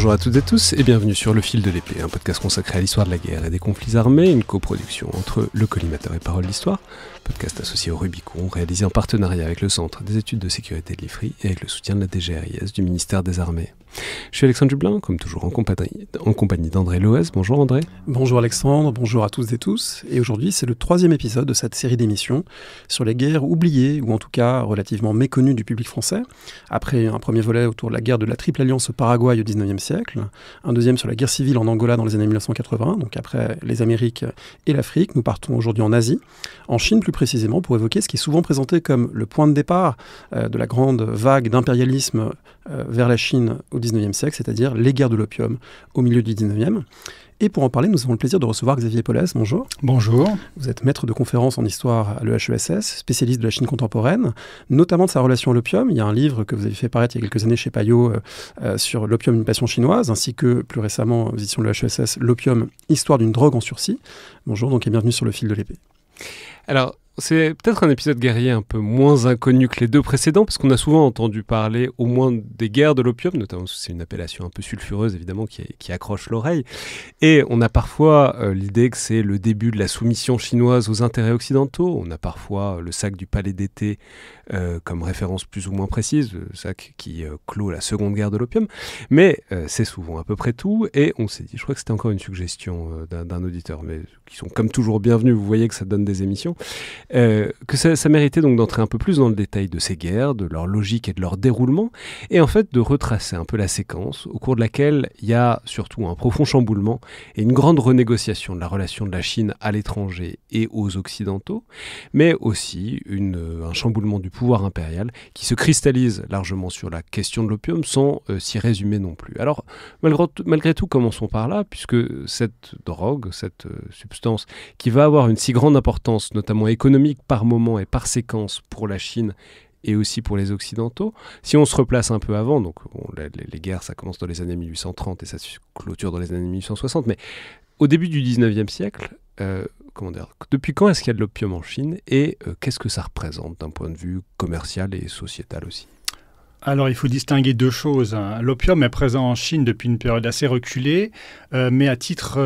Bonjour à toutes et tous et bienvenue sur Le Fil de l'Épée, un podcast consacré à l'histoire de la guerre et des conflits armés, une coproduction entre Le Collimateur et Parole d'Histoire, podcast associé au Rubicon, réalisé en partenariat avec le Centre des études de sécurité de l'IFRI et avec le soutien de la DGRIS du ministère des Armées. Je suis Alexandre Dublin, comme toujours en compagnie d'André Loez. Bonjour André. Bonjour Alexandre, bonjour à tous et tous. Et aujourd'hui, c'est le 3e épisode de cette série d'émissions sur les guerres oubliées, ou en tout cas relativement méconnues du public français. Après un premier volet autour de la guerre de la Triple Alliance au Paraguay au 19e siècle, un deuxième sur la guerre civile en Angola dans les années 1980, donc après les Amériques et l'Afrique. Nous partons aujourd'hui en Asie, en Chine plus précisément, pour évoquer ce qui est souvent présenté comme le point de départ de la grande vague d'impérialisme vers la Chine au 19e siècle, c'est-à-dire les guerres de l'opium au milieu du 19e. Et pour en parler, nous avons le plaisir de recevoir Xavier Paulès. Bonjour. Bonjour. Vous êtes maître de conférences en histoire à l'EHESS, spécialiste de la Chine contemporaine, notamment de sa relation à l'opium. Il y a un livre que vous avez fait paraître il y a quelques années chez Payot sur l'opium, une passion chinoise, ainsi que plus récemment aux éditions de l'EHESS, l'opium, histoire d'une drogue en sursis. Bonjour donc et bienvenue sur Le Fil de l'Épée. Alors, c'est peut-être un épisode guerrier un peu moins inconnu que les deux précédents, parce qu'on a souvent entendu parler au moins des guerres de l'opium, notamment parce que c'est une appellation un peu sulfureuse, évidemment, qui accroche l'oreille. Et on a parfois l'idée que c'est le début de la soumission chinoise aux intérêts occidentaux. On a parfois le sac du palais d'été comme référence plus ou moins précise, le sac qui clôt la seconde guerre de l'opium. Mais c'est souvent à peu près tout. Et on s'est dit, je crois que c'était encore une suggestion d'un auditeur, mais qui sont comme toujours bienvenus, vous voyez que ça donne des émissions, que ça méritait donc d'entrer un peu plus dans le détail de ces guerres, de leur logique et de leur déroulement, et en fait de retracer un peu la séquence au cours de laquelle il y a surtout un profond chamboulement et une grande renégociation de la relation de la Chine à l'étranger et aux Occidentaux, mais aussi un chamboulement du pouvoir impérial qui se cristallise largement sur la question de l'opium sans s'y résumer non plus. Alors malgré tout, commençons par là, puisque cette drogue, cette substance qui va avoir une si grande importance, notamment économique par moment et par séquence pour la Chine et aussi pour les Occidentaux. Si on se replace un peu avant, donc les guerres, ça commence dans les années 1830 et ça se clôture dans les années 1860, mais au début du 19e siècle, depuis quand est-ce qu'il y a de l'opium en Chine et qu'est-ce que ça représente d'un point de vue commercial et sociétal aussi ? Alors, il faut distinguer deux choses. L'opium est présent en Chine depuis une période assez reculée, mais à titre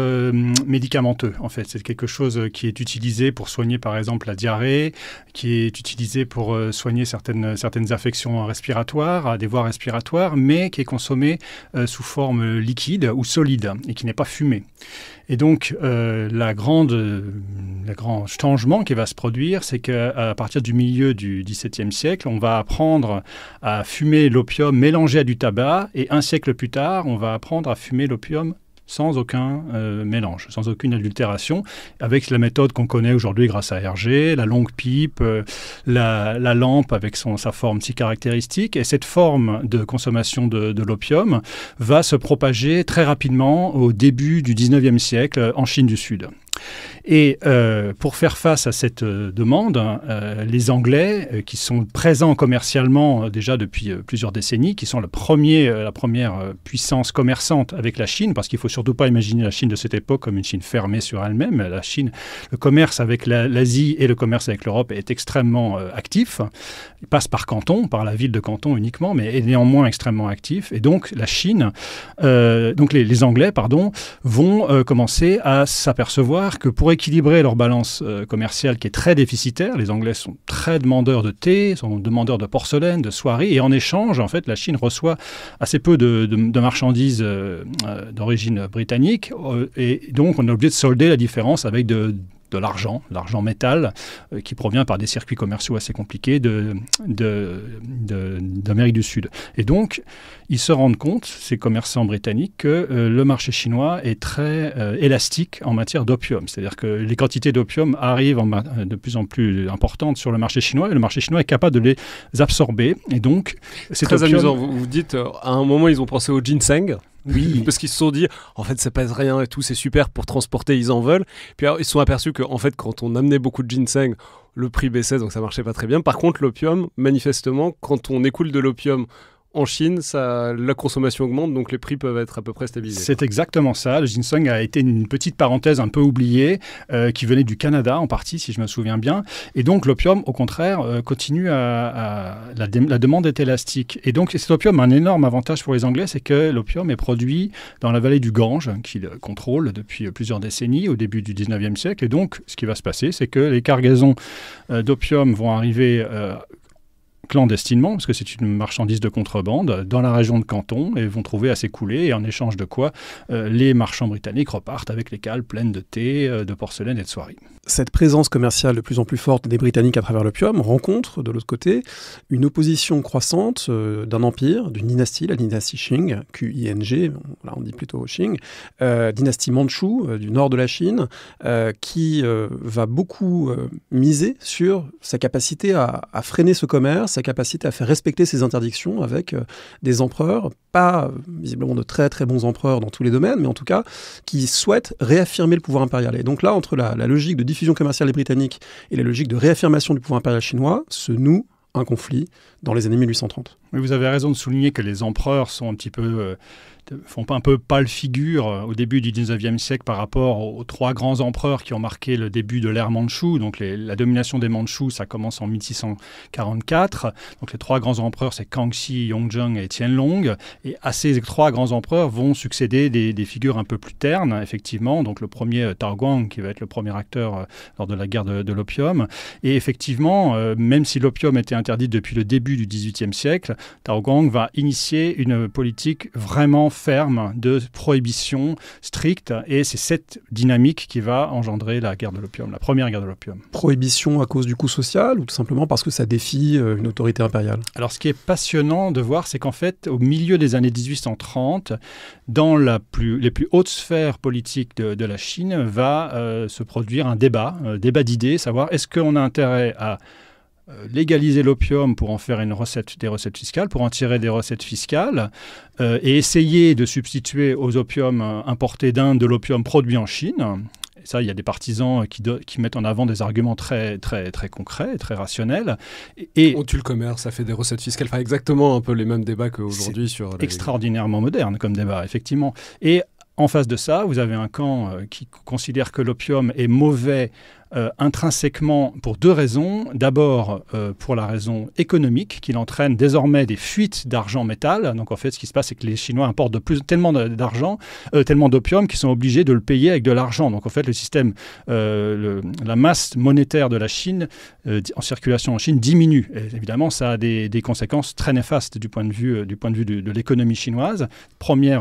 médicamenteux, en fait. C'est quelque chose qui est utilisé pour soigner, par exemple, la diarrhée, qui est utilisé pour soigner certaines affections respiratoires, des voies respiratoires, mais qui est consommé sous forme liquide ou solide et qui n'est pas fumé. Et donc, le grand changement qui va se produire, c'est qu'à partir du milieu du XVIIe siècle, on va apprendre à fumer l'opium mélangé à du tabac, et un siècle plus tard, on va apprendre à fumer l'opium sans aucun mélange, sans aucune adultération, avec la méthode qu'on connaît aujourd'hui grâce à Hergé, la longue pipe, la lampe avec sa forme si caractéristique. Et cette forme de consommation de l'opium va se propager très rapidement au début du 19e siècle en Chine du Sud. Et pour faire face à cette demande, les Anglais, qui sont présents commercialement déjà depuis plusieurs décennies, qui sont la première puissance commerçante avec la Chine, parce qu'il ne faut surtout pas imaginer la Chine de cette époque comme une Chine fermée sur elle-même. La Chine, le commerce avec l'Asie et le commerce avec l'Europe est extrêmement actif. Il passe par Canton, par la ville de Canton uniquement, mais est néanmoins extrêmement actif. Et donc la Chine, les Anglais, vont commencer à s'apercevoir que pour équilibrer leur balance commerciale qui est très déficitaire, les Anglais sont très demandeurs de thé, sont demandeurs de porcelaine, de soieries, et en échange, en fait, la Chine reçoit assez peu de marchandises d'origine britannique, et donc on est obligé de solder la différence avec de l'argent métal, qui provient par des circuits commerciaux assez compliqués d'Amérique du Sud. Et donc, ils se rendent compte, ces commerçants britanniques, que le marché chinois est très élastique en matière d'opium. C'est-à-dire que les quantités d'opium arrivent de plus en plus importantes sur le marché chinois, et le marché chinois est capable de les absorber. Et donc, c'est très amusant. Vous dites, à un moment, ils ont pensé au ginseng. Oui. Parce qu'ils se sont dit, en fait, ça pèse rien et tout, c'est super pour transporter, ils en veulent. Puis alors, ils se sont aperçus qu'en fait, quand on amenait beaucoup de ginseng, le prix baissait, donc ça marchait pas très bien. Par contre, l'opium, manifestement, quand on écoule de l'opium en Chine, la consommation augmente, donc les prix peuvent être à peu près stabilisés. C'est exactement ça. Le ginseng a été une petite parenthèse un peu oubliée, qui venait du Canada en partie, si je me souviens bien. Et donc l'opium, au contraire, continue la demande est élastique. Et donc cet opium a un énorme avantage pour les Anglais, c'est que l'opium est produit dans la vallée du Gange, qu'ils contrôlent depuis plusieurs décennies, au début du 19e siècle. Et donc, ce qui va se passer, c'est que les cargaisons d'opium vont arriver clandestinement, parce que c'est une marchandise de contrebande, dans la région de Canton, et vont trouver à s'écouler, et en échange de quoi les marchands britanniques repartent avec les cales pleines de thé, de porcelaine et de soieries. Cette présence commerciale de plus en plus forte des Britanniques à travers l'opium rencontre, de l'autre côté, une opposition croissante d'un empire, d'une dynastie, la dynastie Qing, Q-I-N-G, là on dit plutôt Qing, dynastie mandchoue du nord de la Chine, qui va beaucoup miser sur sa capacité à freiner ce commerce, sa capacité à faire respecter ses interdictions avec des empereurs, pas visiblement de très très bons empereurs dans tous les domaines, mais en tout cas qui souhaitent réaffirmer le pouvoir impérial. Et donc là, entre la logique de diffusion commerciale des Britanniques et la logique de réaffirmation du pouvoir impérial chinois, se noue un conflit dans les années 1830. Oui, vous avez raison de souligner que les empereurs sont un petit peu... font un peu pâle figure au début du 19e siècle par rapport aux trois grands empereurs qui ont marqué le début de l'ère mandchoue. Donc la domination des Mandchous, ça commence en 1644. Donc les trois grands empereurs, c'est Kangxi, Yongzheng et Qianlong. Et à ces trois grands empereurs vont succéder des figures un peu plus ternes, effectivement. Donc le premier, Tao Guang, qui va être le premier acteur lors de la guerre de l'opium. Et effectivement, même si l'opium était interdit depuis le début du 18e siècle, Tao Guang va initier une politique vraiment ferme de prohibition stricte, et c'est cette dynamique qui va engendrer la guerre de l'opium, la première guerre de l'opium. Prohibition à cause du coût social ou tout simplement parce que ça défie une autorité impériale? Alors ce qui est passionnant de voir, c'est qu'en fait, au milieu des années 1830, dans les plus hautes sphères politiques de la Chine, va se produire un débat d'idées, savoir est-ce qu'on a intérêt à légaliser l'opium pour en faire des recettes fiscales, pour en tirer des recettes fiscales, et essayer de substituer aux opiums importés d'Inde de l'opium produit en Chine. Et ça, il y a des partisans qui mettent en avant des arguments très, très, très concrets, très rationnels. On tue le commerce, ça fait des recettes fiscales. Enfin, exactement un peu les mêmes débats qu'aujourd'hui sur... extraordinairement moderne comme débat, effectivement. Et en face de ça, vous avez un camp qui considère que l'opium est mauvais intrinsèquement pour deux raisons. D'abord, pour la raison économique, qu'il entraîne désormais des fuites d'argent métal. Donc en fait, ce qui se passe, c'est que les Chinois importent tellement d'argent, tellement d'opium, qu'ils sont obligés de le payer avec de l'argent. Donc en fait, le système, la masse monétaire de la Chine, en circulation en Chine, diminue. Et évidemment, ça a des conséquences très néfastes du point de vue de l'économie chinoise. Premier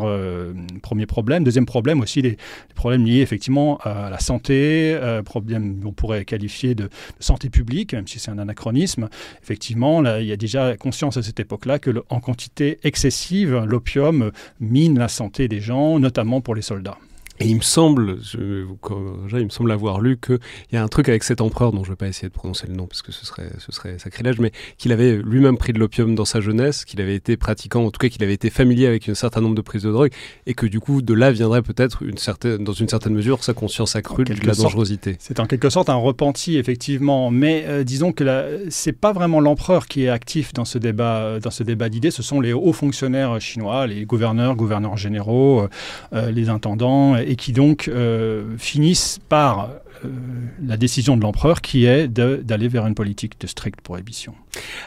problème. Deuxième problème aussi, les problèmes liés effectivement à la santé, problèmes on pourrait qualifier de santé publique, même si c'est un anachronisme. Effectivement, là, il y a déjà conscience à cette époque-là que en quantité excessive, l'opium mine la santé des gens, notamment pour les soldats. Et il me semble avoir lu qu'il y a un truc avec cet empereur, dont je ne vais pas essayer de prononcer le nom parce que ce serait sacrilège, mais qu'il avait lui-même pris de l'opium dans sa jeunesse, qu'il avait été pratiquant, en tout cas qu'il avait été familier avec un certain nombre de prises de drogue, et que du coup de là viendrait peut-être dans une certaine mesure sa conscience accrue de la dangerosité. C'est en quelque sorte un repenti, effectivement, mais disons que c'est pas vraiment l'empereur qui est actif dans ce débat d'idées, ce sont les hauts fonctionnaires chinois, les gouverneurs généraux, les intendants, et qui donc finissent par la décision de l'empereur qui est d'aller vers une politique de stricte prohibition.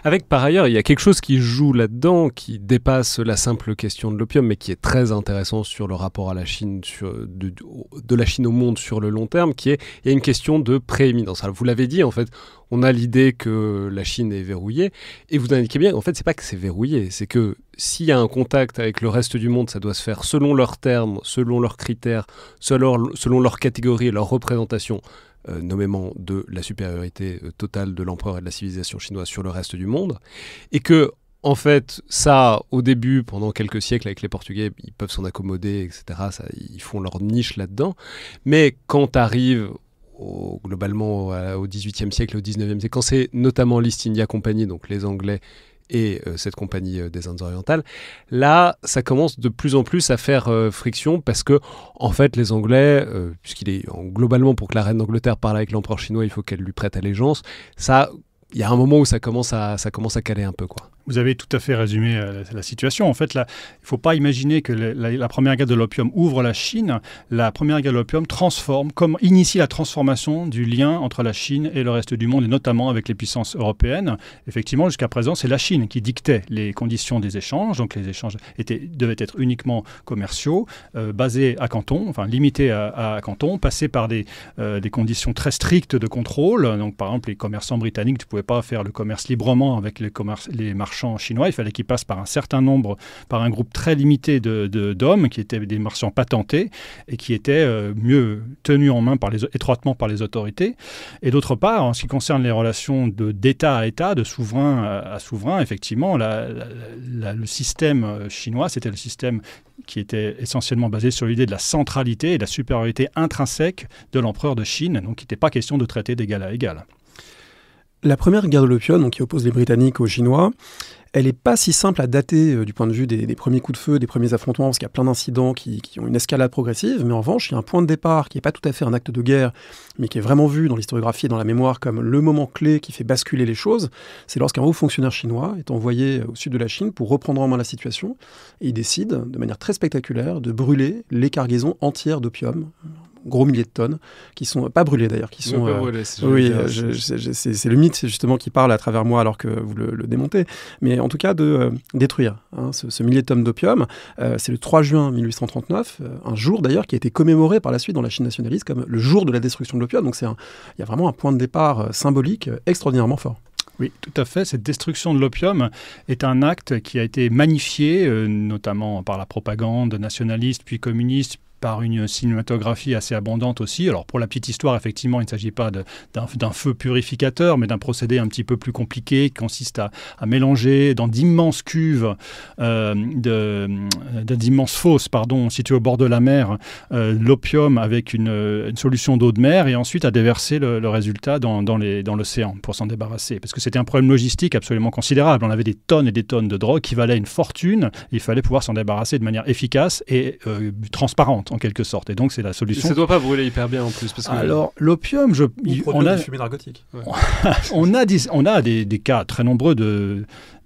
Avec par ailleurs, il y a quelque chose qui joue là-dedans, qui dépasse la simple question de l'opium, mais qui est très intéressant sur le rapport à la Chine, de la Chine au monde sur le long terme, il y a une question de prééminence. Alors, vous l'avez dit, en fait, on a l'idée que la Chine est verrouillée, et vous indiquez bien, en fait, c'est pas que c'est verrouillé, c'est que s'il y a un contact avec le reste du monde, ça doit se faire selon leurs termes, selon leurs critères, selon leurs catégories et leur représentation, nommément de la supériorité totale de l'empereur et de la civilisation chinoise sur le reste du monde, et que en fait, ça, au début, pendant quelques siècles avec les Portugais, ils peuvent s'en accommoder, etc. Ils font leur niche là-dedans. Mais quand arrive globalement au XVIIIe siècle, au XIXe siècle, quand c'est notamment l'East India Company, donc les Anglais, et cette compagnie des Indes orientales, là, ça commence de plus en plus à faire friction parce que, en fait, les Anglais, puisqu'il est globalement pour que la reine d'Angleterre parle avec l'empereur chinois, il faut qu'elle lui prête allégeance, ça il y a un moment où ça commence à caler un peu, quoi. Vous avez tout à fait résumé la situation. En fait, là, il ne faut pas imaginer que la première guerre de l'opium ouvre la Chine. La première guerre de l'opium initie la transformation du lien entre la Chine et le reste du monde, et notamment avec les puissances européennes. Effectivement, jusqu'à présent, c'est la Chine qui dictait les conditions des échanges. Donc, les échanges devaient être uniquement commerciaux, basés à Canton, enfin limités à Canton, passés par des conditions très strictes de contrôle. Donc, par exemple, les commerçants britanniques ne pouvaient pas faire le commerce librement avec les marchands chinois. Il fallait qu'ils passent par un groupe très limité d'hommes qui étaient des marchands patentés et qui étaient mieux tenus en main étroitement par les autorités. Et d'autre part, en ce qui concerne les relations d'État à État, de souverain à souverain, effectivement, le système chinois, c'était le système qui était essentiellement basé sur l'idée de la centralité et de la supériorité intrinsèque de l'empereur de Chine. Donc, il n'était pas question de traiter d'égal à égal. La première guerre de l'opium, donc, qui oppose les Britanniques aux Chinois, elle n'est pas si simple à dater du point de vue des premiers coups de feu, des premiers affrontements, parce qu'il y a plein d'incidents qui ont une escalade progressive, mais en revanche, il y a un point de départ qui n'est pas tout à fait un acte de guerre, mais qui est vraiment vu dans l'historiographie et dans la mémoire comme le moment clé qui fait basculer les choses. C'est lorsqu'un haut fonctionnaire chinois est envoyé au sud de la Chine pour reprendre en main la situation, et il décide, de manière très spectaculaire, de brûler les cargaisons entières d'opium, gros milliers de tonnes, qui sont pas brûlées d'ailleurs, qui sont... oui, c'est le mythe justement qui parle à travers moi alors que vous le démontez, mais en tout cas de détruire ce millier de tonnes d'opium. C'est le 3 juin 1839, un jour d'ailleurs qui a été commémoré par la suite dans la Chine nationaliste comme le jour de la destruction de l'opium, donc il y a vraiment un point de départ symbolique extraordinairement fort. Oui, tout à fait. Cette destruction de l'opium est un acte qui a été magnifié, notamment par la propagande nationaliste puis communiste, par une cinématographie assez abondante aussi. Alors pour la petite histoire, effectivement, il ne s'agit pas d'un feu purificateur, mais d'un procédé un petit peu plus compliqué qui consiste à mélanger dans d'immenses cuves, d'immenses fosses, situées au bord de la mer, l'opium avec une solution d'eau de mer et ensuite à déverser le résultat dans l'océan pour s'en débarrasser. Parce que c'était un problème logistique absolument considérable. On avait des tonnes et des tonnes de drogue qui valaient une fortune. Il fallait pouvoir s'en débarrasser de manière efficace et transparente, en quelque sorte. Et donc, c'est la solution. Ça ne doit pas brûler hyper bien en plus. Parce que... Alors, l'opium, on a des fumées narcotiques. Ouais. on a des cas très nombreux de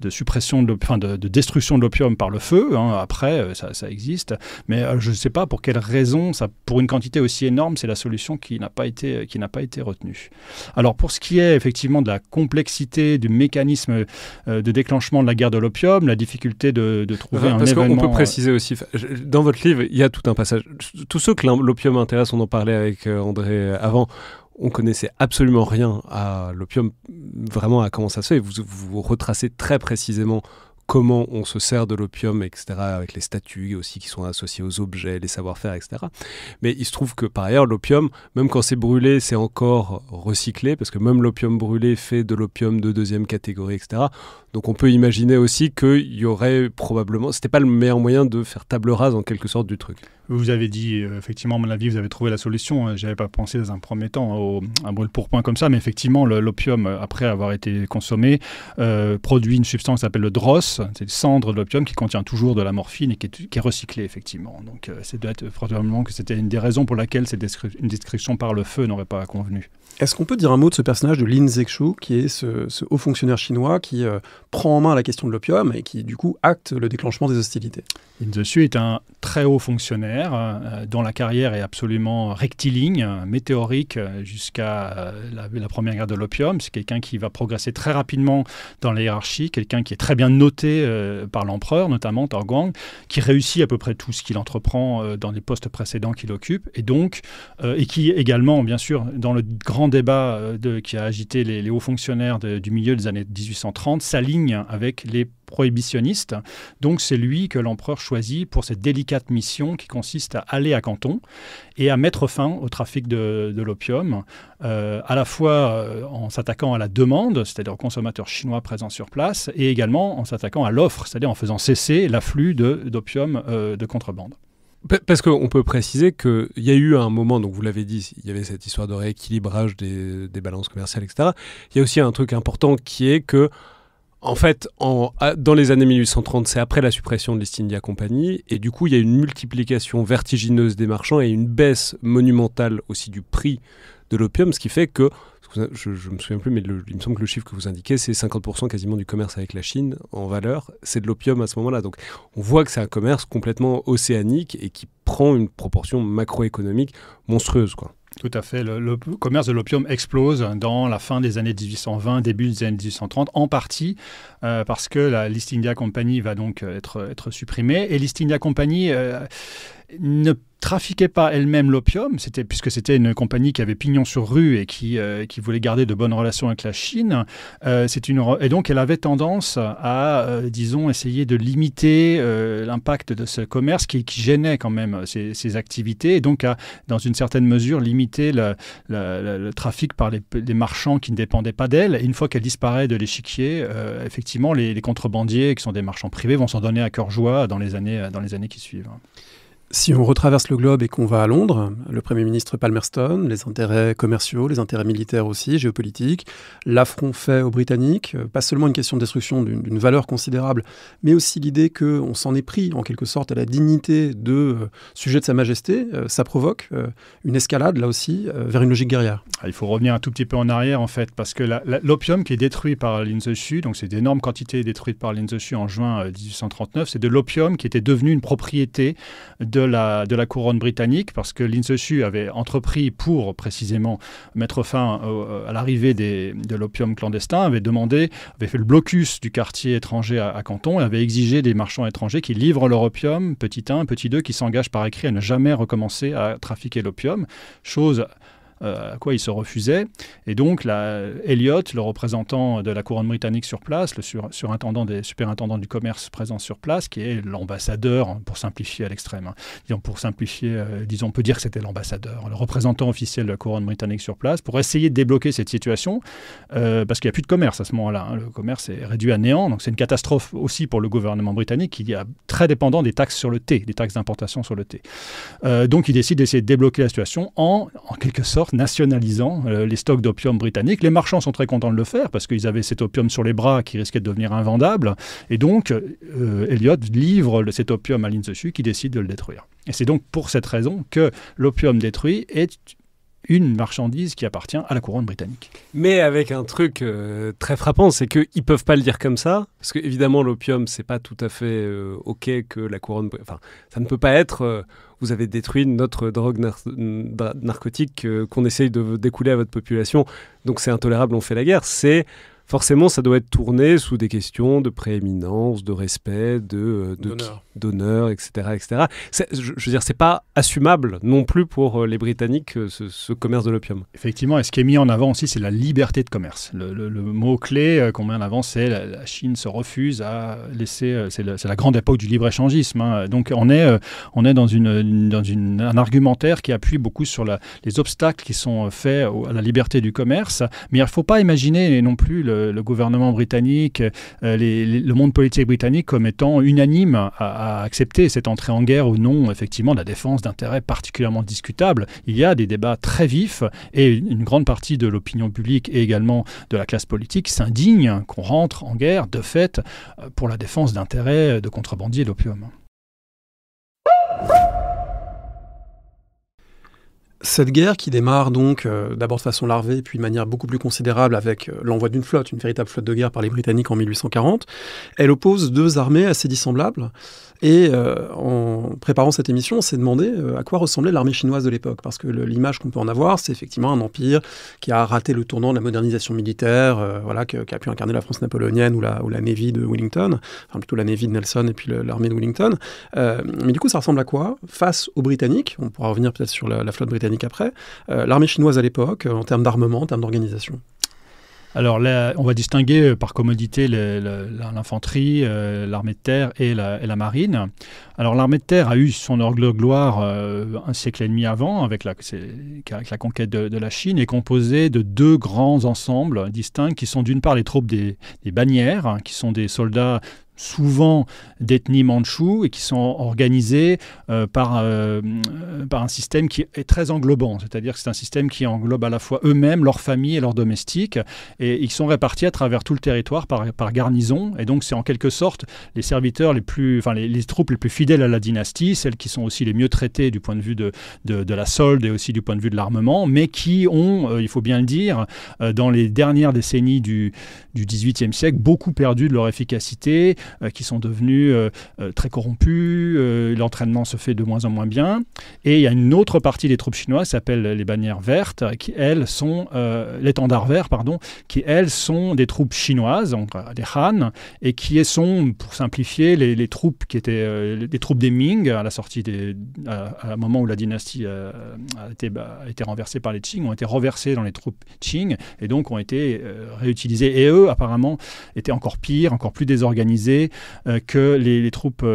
suppression, de destruction de l'opium par le feu. Après, ça existe. Mais je ne sais pas pour quelle raison, pour une quantité aussi énorme, c'est la solution qui n'a pas été retenue. Alors, pour ce qui est effectivement de la complexité du mécanisme de déclenchement de la guerre de l'opium, la difficulté de trouver un événement... Parce qu'on peut préciser aussi, dans votre livre, il y a tout un passage. Tous ceux que l'opium intéresse, on en parlait avec André avant, on connaissait absolument rien à l'opium, vraiment à comment ça se fait. Vous retracez très précisément comment on se sert de l'opium, etc., avec les statuts aussi qui sont associés aux objets, les savoir-faire, etc. Mais il se trouve que par ailleurs, l'opium, même quand c'est brûlé, c'est encore recyclé, parce que même l'opium brûlé fait de l'opium de deuxième catégorie, etc. Donc on peut imaginer aussi qu'il y aurait probablement... C'était pas le meilleur moyen de faire table rase en quelque sorte du truc. Vous avez dit, effectivement, à mon avis, vous avez trouvé la solution. Je n'avais pas pensé dans un premier temps à un brûle-pourpoint comme ça, mais effectivement, l'opium, après avoir été consommé, produit une substance qui s'appelle le dross. C'est le cendre de l'opium qui contient toujours de la morphine et qui est recyclée, effectivement. Donc, c'est doit être probablement que c'était une des raisons pour laquelle une destruction par le feu n'aurait pas convenu. Est-ce qu'on peut dire un mot de ce personnage de Lin Zexu, qui est ce haut fonctionnaire chinois qui prend en main la question de l'opium et qui, du coup, acte le déclenchement des hostilités? Lin Zexu est un très haut fonctionnaire dont la carrière est absolument rectiligne, météorique, jusqu'à la première guerre de l'opium. C'est quelqu'un qui va progresser très rapidement dans la hiérarchie, quelqu'un qui est très bien noté par l'empereur, notamment Taoguang, qui réussit à peu près tout ce qu'il entreprend dans les postes précédents qu'il occupe, et donc, et qui également, bien sûr, dans le grand débat qui a agité les hauts fonctionnaires du milieu des années 1830, s'aligne avec les prohibitionnistes. Donc c'est lui que l'empereur choisit pour cette délicate mission qui consiste à aller à Canton et à mettre fin au trafic de l'opium, à la fois en s'attaquant à la demande, c'est-à-dire aux consommateurs chinois présents sur place, et également en s'attaquant à l'offre, c'est-à-dire en faisant cesser l'afflux d'opium de contrebande. Parce qu'on peut préciser qu'il y a eu un moment, donc vous l'avez dit, il y avait cette histoire de rééquilibrage des balances commerciales, etc. Il y a aussi un truc important qui est que, en fait, dans les années 1830, c'est après la suppression de l'East India Company, et du coup, il y a une multiplication vertigineuse des marchands et une baisse monumentale aussi du prix de l'opium, ce qui fait que, ce je me souviens plus, mais il me semble que le chiffre que vous indiquez, c'est 50% quasiment du commerce avec la Chine en valeur, c'est de l'opium à ce moment-là. Donc on voit que c'est un commerce complètement océanique et qui prend une proportion macroéconomique monstrueuse, quoi. Tout à fait. Le commerce de l'opium explose dans la fin des années 1820, début des années 1830, en partie parce que la l'East India Company va donc être supprimée. Et l'East India Company ne trafiquait pas elle-même l'opium, puisque c'était une compagnie qui avait pignon sur rue et qui voulait garder de bonnes relations avec la Chine. Et donc, elle avait tendance à, disons, essayer de limiter l'impact de ce commerce qui gênait quand même ses activités, et donc à, dans une certaine mesure, limiter le trafic par les marchands qui ne dépendaient pas d'elle. Et une fois qu'elle disparaît de l'échiquier, effectivement, les contrebandiers, qui sont des marchands privés, vont s'en donner à cœur joie dans les années qui suivent. Si on retraverse le globe et qu'on va à Londres, le Premier ministre Palmerston, les intérêts commerciaux, les intérêts militaires aussi, géopolitiques, l'affront fait aux Britanniques, pas seulement une question de destruction d'une valeur considérable, mais aussi l'idée qu'on s'en est pris en quelque sorte à la dignité de sujet de Sa Majesté, ça provoque une escalade là aussi vers une logique guerrière. Il faut revenir un tout petit peu en arrière en fait, parce que l'opium qui est détruit par Lin Zexu, donc c'est d'énormes quantités détruites par Lin Zexu en juin 1839, c'est de l'opium qui était devenu une propriété de la couronne britannique, parce que Lin Zexu avait entrepris pour précisément mettre fin à l'arrivée de l'opium clandestin, avait fait le blocus du quartier étranger à Canton, et avait exigé des marchands étrangers qui livrent leur opium, petit 1, petit 2, qui s'engagent par écrit à ne jamais recommencer à trafiquer l'opium, chose à quoi il se refusait. Et donc, Elliot, le représentant de la couronne britannique sur place, le superintendant du commerce présent sur place, qui est l'ambassadeur, pour simplifier à l'extrême, disons, on peut dire que c'était l'ambassadeur, le représentant officiel de la couronne britannique sur place, pour essayer de débloquer cette situation, parce qu'il n'y a plus de commerce à ce moment-là. Le commerce est réduit à néant, donc c'est une catastrophe aussi pour le gouvernement britannique, qui est très dépendant des taxes sur le thé, des taxes d'importation sur le thé. Donc, il décide d'essayer de débloquer la situation en quelque sorte nationalisant les stocks d'opium britanniques. Les marchands sont très contents de le faire parce qu'ils avaient cet opium sur les bras qui risquait de devenir invendable. Et donc, Elliot livre cet opium à Lin Zexu qui décide de le détruire. Et c'est donc pour cette raison que l'opium détruit est une marchandise qui appartient à la couronne britannique. Mais avec un truc très frappant, c'est qu'ils ne peuvent pas le dire comme ça, parce qu'évidemment l'opium, c'est pas tout à fait OK que la couronne... Enfin, ça ne peut pas être... vous avez détruit notre drogue narcotique qu'on essaye de découler à votre population, donc c'est intolérable, on fait la guerre. Forcément, ça doit être tourné sous des questions de prééminence, de respect, d'honneur, etc. etc. Je veux dire, c'est pas assumable non plus pour les Britanniques, ce commerce de l'opium. Effectivement, et ce qui est mis en avant aussi, c'est la liberté de commerce. Le mot-clé qu'on met en avant, c'est la Chine se refuse à laisser... c'est la grande époque du libre-échangisme. Hein. Donc, on est dans un argumentaire qui appuie beaucoup sur les obstacles qui sont faits à la liberté du commerce. Mais il ne faut pas imaginer non plus le gouvernement britannique, le monde politique britannique comme étant unanime à accepter cette entrée en guerre ou non, effectivement, de la défense d'intérêts particulièrement discutables. Il y a des débats très vifs et une grande partie de l'opinion publique et également de la classe politique s'indigne qu'on rentre en guerre de fait pour la défense d'intérêts de contrebandiers d'opium. Cette guerre qui démarre donc d'abord de façon larvée, puis de manière beaucoup plus considérable avec l'envoi d'une flotte, une véritable flotte de guerre par les Britanniques en 1840, elle oppose deux armées assez dissemblables. Et en préparant cette émission, on s'est demandé à quoi ressemblait l'armée chinoise de l'époque. Parce que l'image qu'on peut en avoir, c'est effectivement un empire qui a raté le tournant de la modernisation militaire, qui a pu incarner la France napoléonienne ou la Navy de Wellington, enfin plutôt la Navy de Nelson et puis l'armée de Wellington. Mais du coup, ça ressemble à quoi? Face aux Britanniques, on pourra revenir peut-être sur la flotte britannique après, l'armée chinoise à l'époque, en termes d'armement, en termes d'organisation. Alors là, on va distinguer par commodité l'infanterie, l'armée de terre et la marine. Alors l'armée de terre a eu son heure de gloire un siècle et demi avant, avec la conquête de la Chine, est composée de deux grands ensembles distincts qui sont d'une part les troupes des bannières, qui sont des soldats souvent d'ethnie mandchoue et qui sont organisés par un système qui est très englobant. C'est-à-dire que c'est un système qui englobe à la fois eux-mêmes, leurs familles et leurs domestiques. Et ils sont répartis à travers tout le territoire par garnison. Et donc, c'est en quelque sorte les serviteurs les troupes les plus fidèles à la dynastie, celles qui sont aussi les mieux traitées du point de vue de la solde et aussi du point de vue de l'armement, mais qui ont, il faut bien le dire, dans les dernières décennies du XVIIIe siècle, beaucoup perdu de leur efficacité, qui sont devenus très corrompus, l'entraînement se fait de moins en moins bien. Et il y a une autre partie des troupes chinoises qui s'appelle les bannières vertes, qui elles sont l'étendard vert, qui elles sont des troupes chinoises, donc des Han, et qui sont, pour simplifier, les troupes qui étaient les troupes des Ming à la sortie à un moment où la dynastie a été renversée par les Qing, ont été reversées dans les troupes Qing et donc ont été réutilisées. Et eux, apparemment, étaient encore pires, encore plus désorganisés que les troupes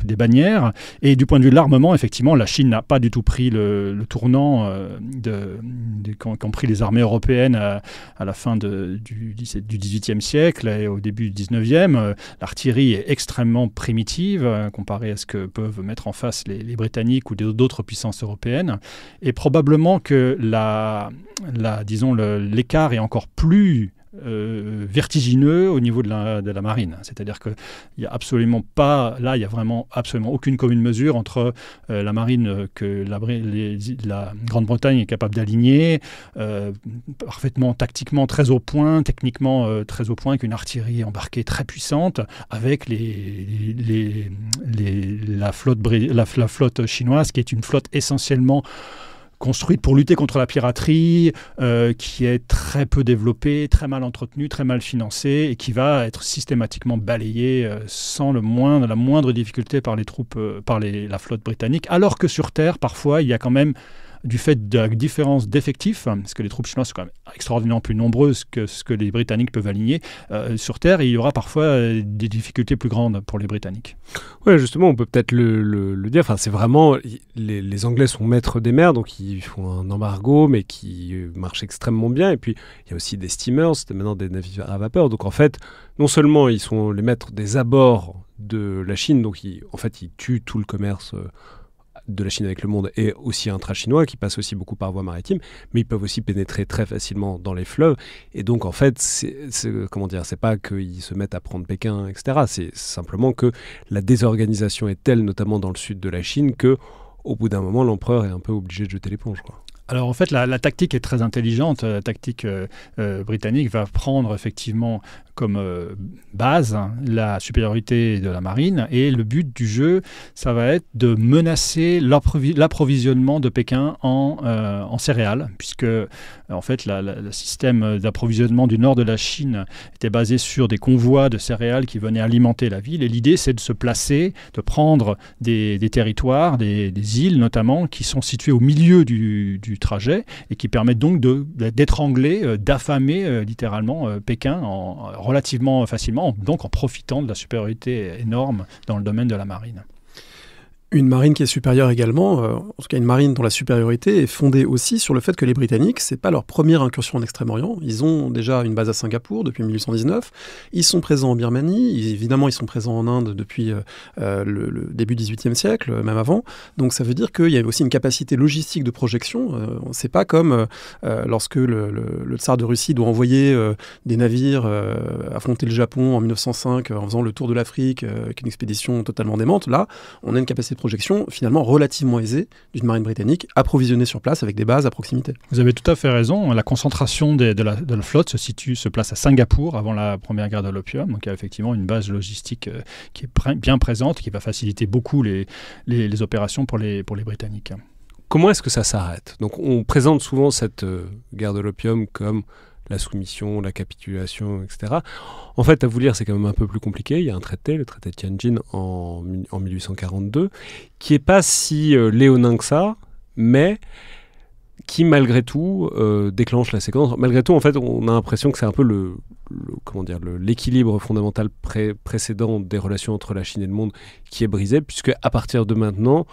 des bannières. Et du point de vue de l'armement, effectivement, la Chine n'a pas du tout pris le tournant qu'ont pris les armées européennes à la fin du XVIIIe siècle et au début du XIXe. L'artillerie est extrêmement primitive comparée à ce que peuvent mettre en face les Britanniques ou d'autres puissances européennes. Et probablement que l'écart est encore plus vertigineux au niveau de la marine. C'est-à-dire qu'il n'y a absolument pas, là, il n'y a vraiment absolument aucune commune mesure entre la marine que la Grande-Bretagne est capable d'aligner, parfaitement tactiquement très au point, techniquement très au point, avec une artillerie embarquée très puissante, avec la flotte chinoise, qui est une flotte essentiellement construite pour lutter contre la piraterie, qui est très peu développée, très mal entretenue, très mal financée, et qui va être systématiquement balayée sans la moindre difficulté par les troupes, la flotte britannique, alors que sur Terre, parfois, il y a quand même, du fait de la différence d'effectifs, parce que les troupes chinoises sont quand même extraordinairement plus nombreuses que ce que les Britanniques peuvent aligner, sur Terre, il y aura parfois des difficultés plus grandes pour les Britanniques. Oui, justement, on peut peut-être le dire. Enfin, c'est vraiment... Les Anglais sont maîtres des mers, donc ils font un embargo, mais qui marche extrêmement bien. Et puis, il y a aussi des steamers, maintenant des navires à vapeur. Donc, en fait, non seulement ils sont les maîtres des abords de la Chine, donc ils tuent tout le commerce de la Chine avec le monde et aussi intra-chinois qui passe aussi beaucoup par voie maritime, mais ils peuvent aussi pénétrer très facilement dans les fleuves. Et donc, en fait, c'est pas qu'ils se mettent à prendre Pékin, etc. C'est simplement que la désorganisation est telle, notamment dans le sud de la Chine, que au bout d'un moment, l'empereur est un peu obligé de jeter l'éponge, quoi. Alors en fait, la tactique est très intelligente. La tactique britannique va prendre effectivement comme base la supériorité de la marine, et le but du jeu, ça va être de menacer l'approvisionnement de Pékin en céréales, puisque en fait le système d'approvisionnement du nord de la Chine était basé sur des convois de céréales qui venaient alimenter la ville, et l'idée c'est de se placer, de prendre des territoires, des îles notamment, qui sont situées au milieu du trajet et qui permettent donc d'étrangler, d'affamer littéralement Pékin relativement facilement, donc en profitant de la supériorité énorme dans le domaine de la marine. Une marine qui est supérieure également, en tout cas une marine dont la supériorité est fondée aussi sur le fait que les Britanniques, c'est pas leur première incursion en Extrême-Orient. Ils ont déjà une base à Singapour depuis 1819. Ils sont présents en Birmanie. Évidemment, ils sont présents en Inde depuis le début du XVIIIe siècle, même avant. Donc ça veut dire qu'il y a aussi une capacité logistique de projection. C'est pas comme lorsque le tsar de Russie doit envoyer des navires affronter le Japon en 1905 en faisant le tour de l'Afrique avec une expédition totalement démente. Là, on a une capacité de projection finalement relativement aisée d'une marine britannique approvisionnée sur place avec des bases à proximité. Vous avez tout à fait raison. La concentration de la flotte se place à Singapour avant la première guerre de l'opium. Donc il y a effectivement une base logistique qui est bien présente, qui va faciliter beaucoup les opérations pour les Britanniques. Comment est-ce que ça s'arrête ? Donc on présente souvent cette guerre de l'opium comme la soumission, la capitulation, etc. En fait, à vous lire, c'est quand même un peu plus compliqué. Il y a un traité, le traité de Tianjin en 1842, qui n'est pas si léonin que ça, mais qui, malgré tout, déclenche la séquence. Malgré tout, en fait, on a l'impression que c'est un peu l'équilibre fondamental précédent des relations entre la Chine et le monde qui est brisé, puisque à partir de maintenant,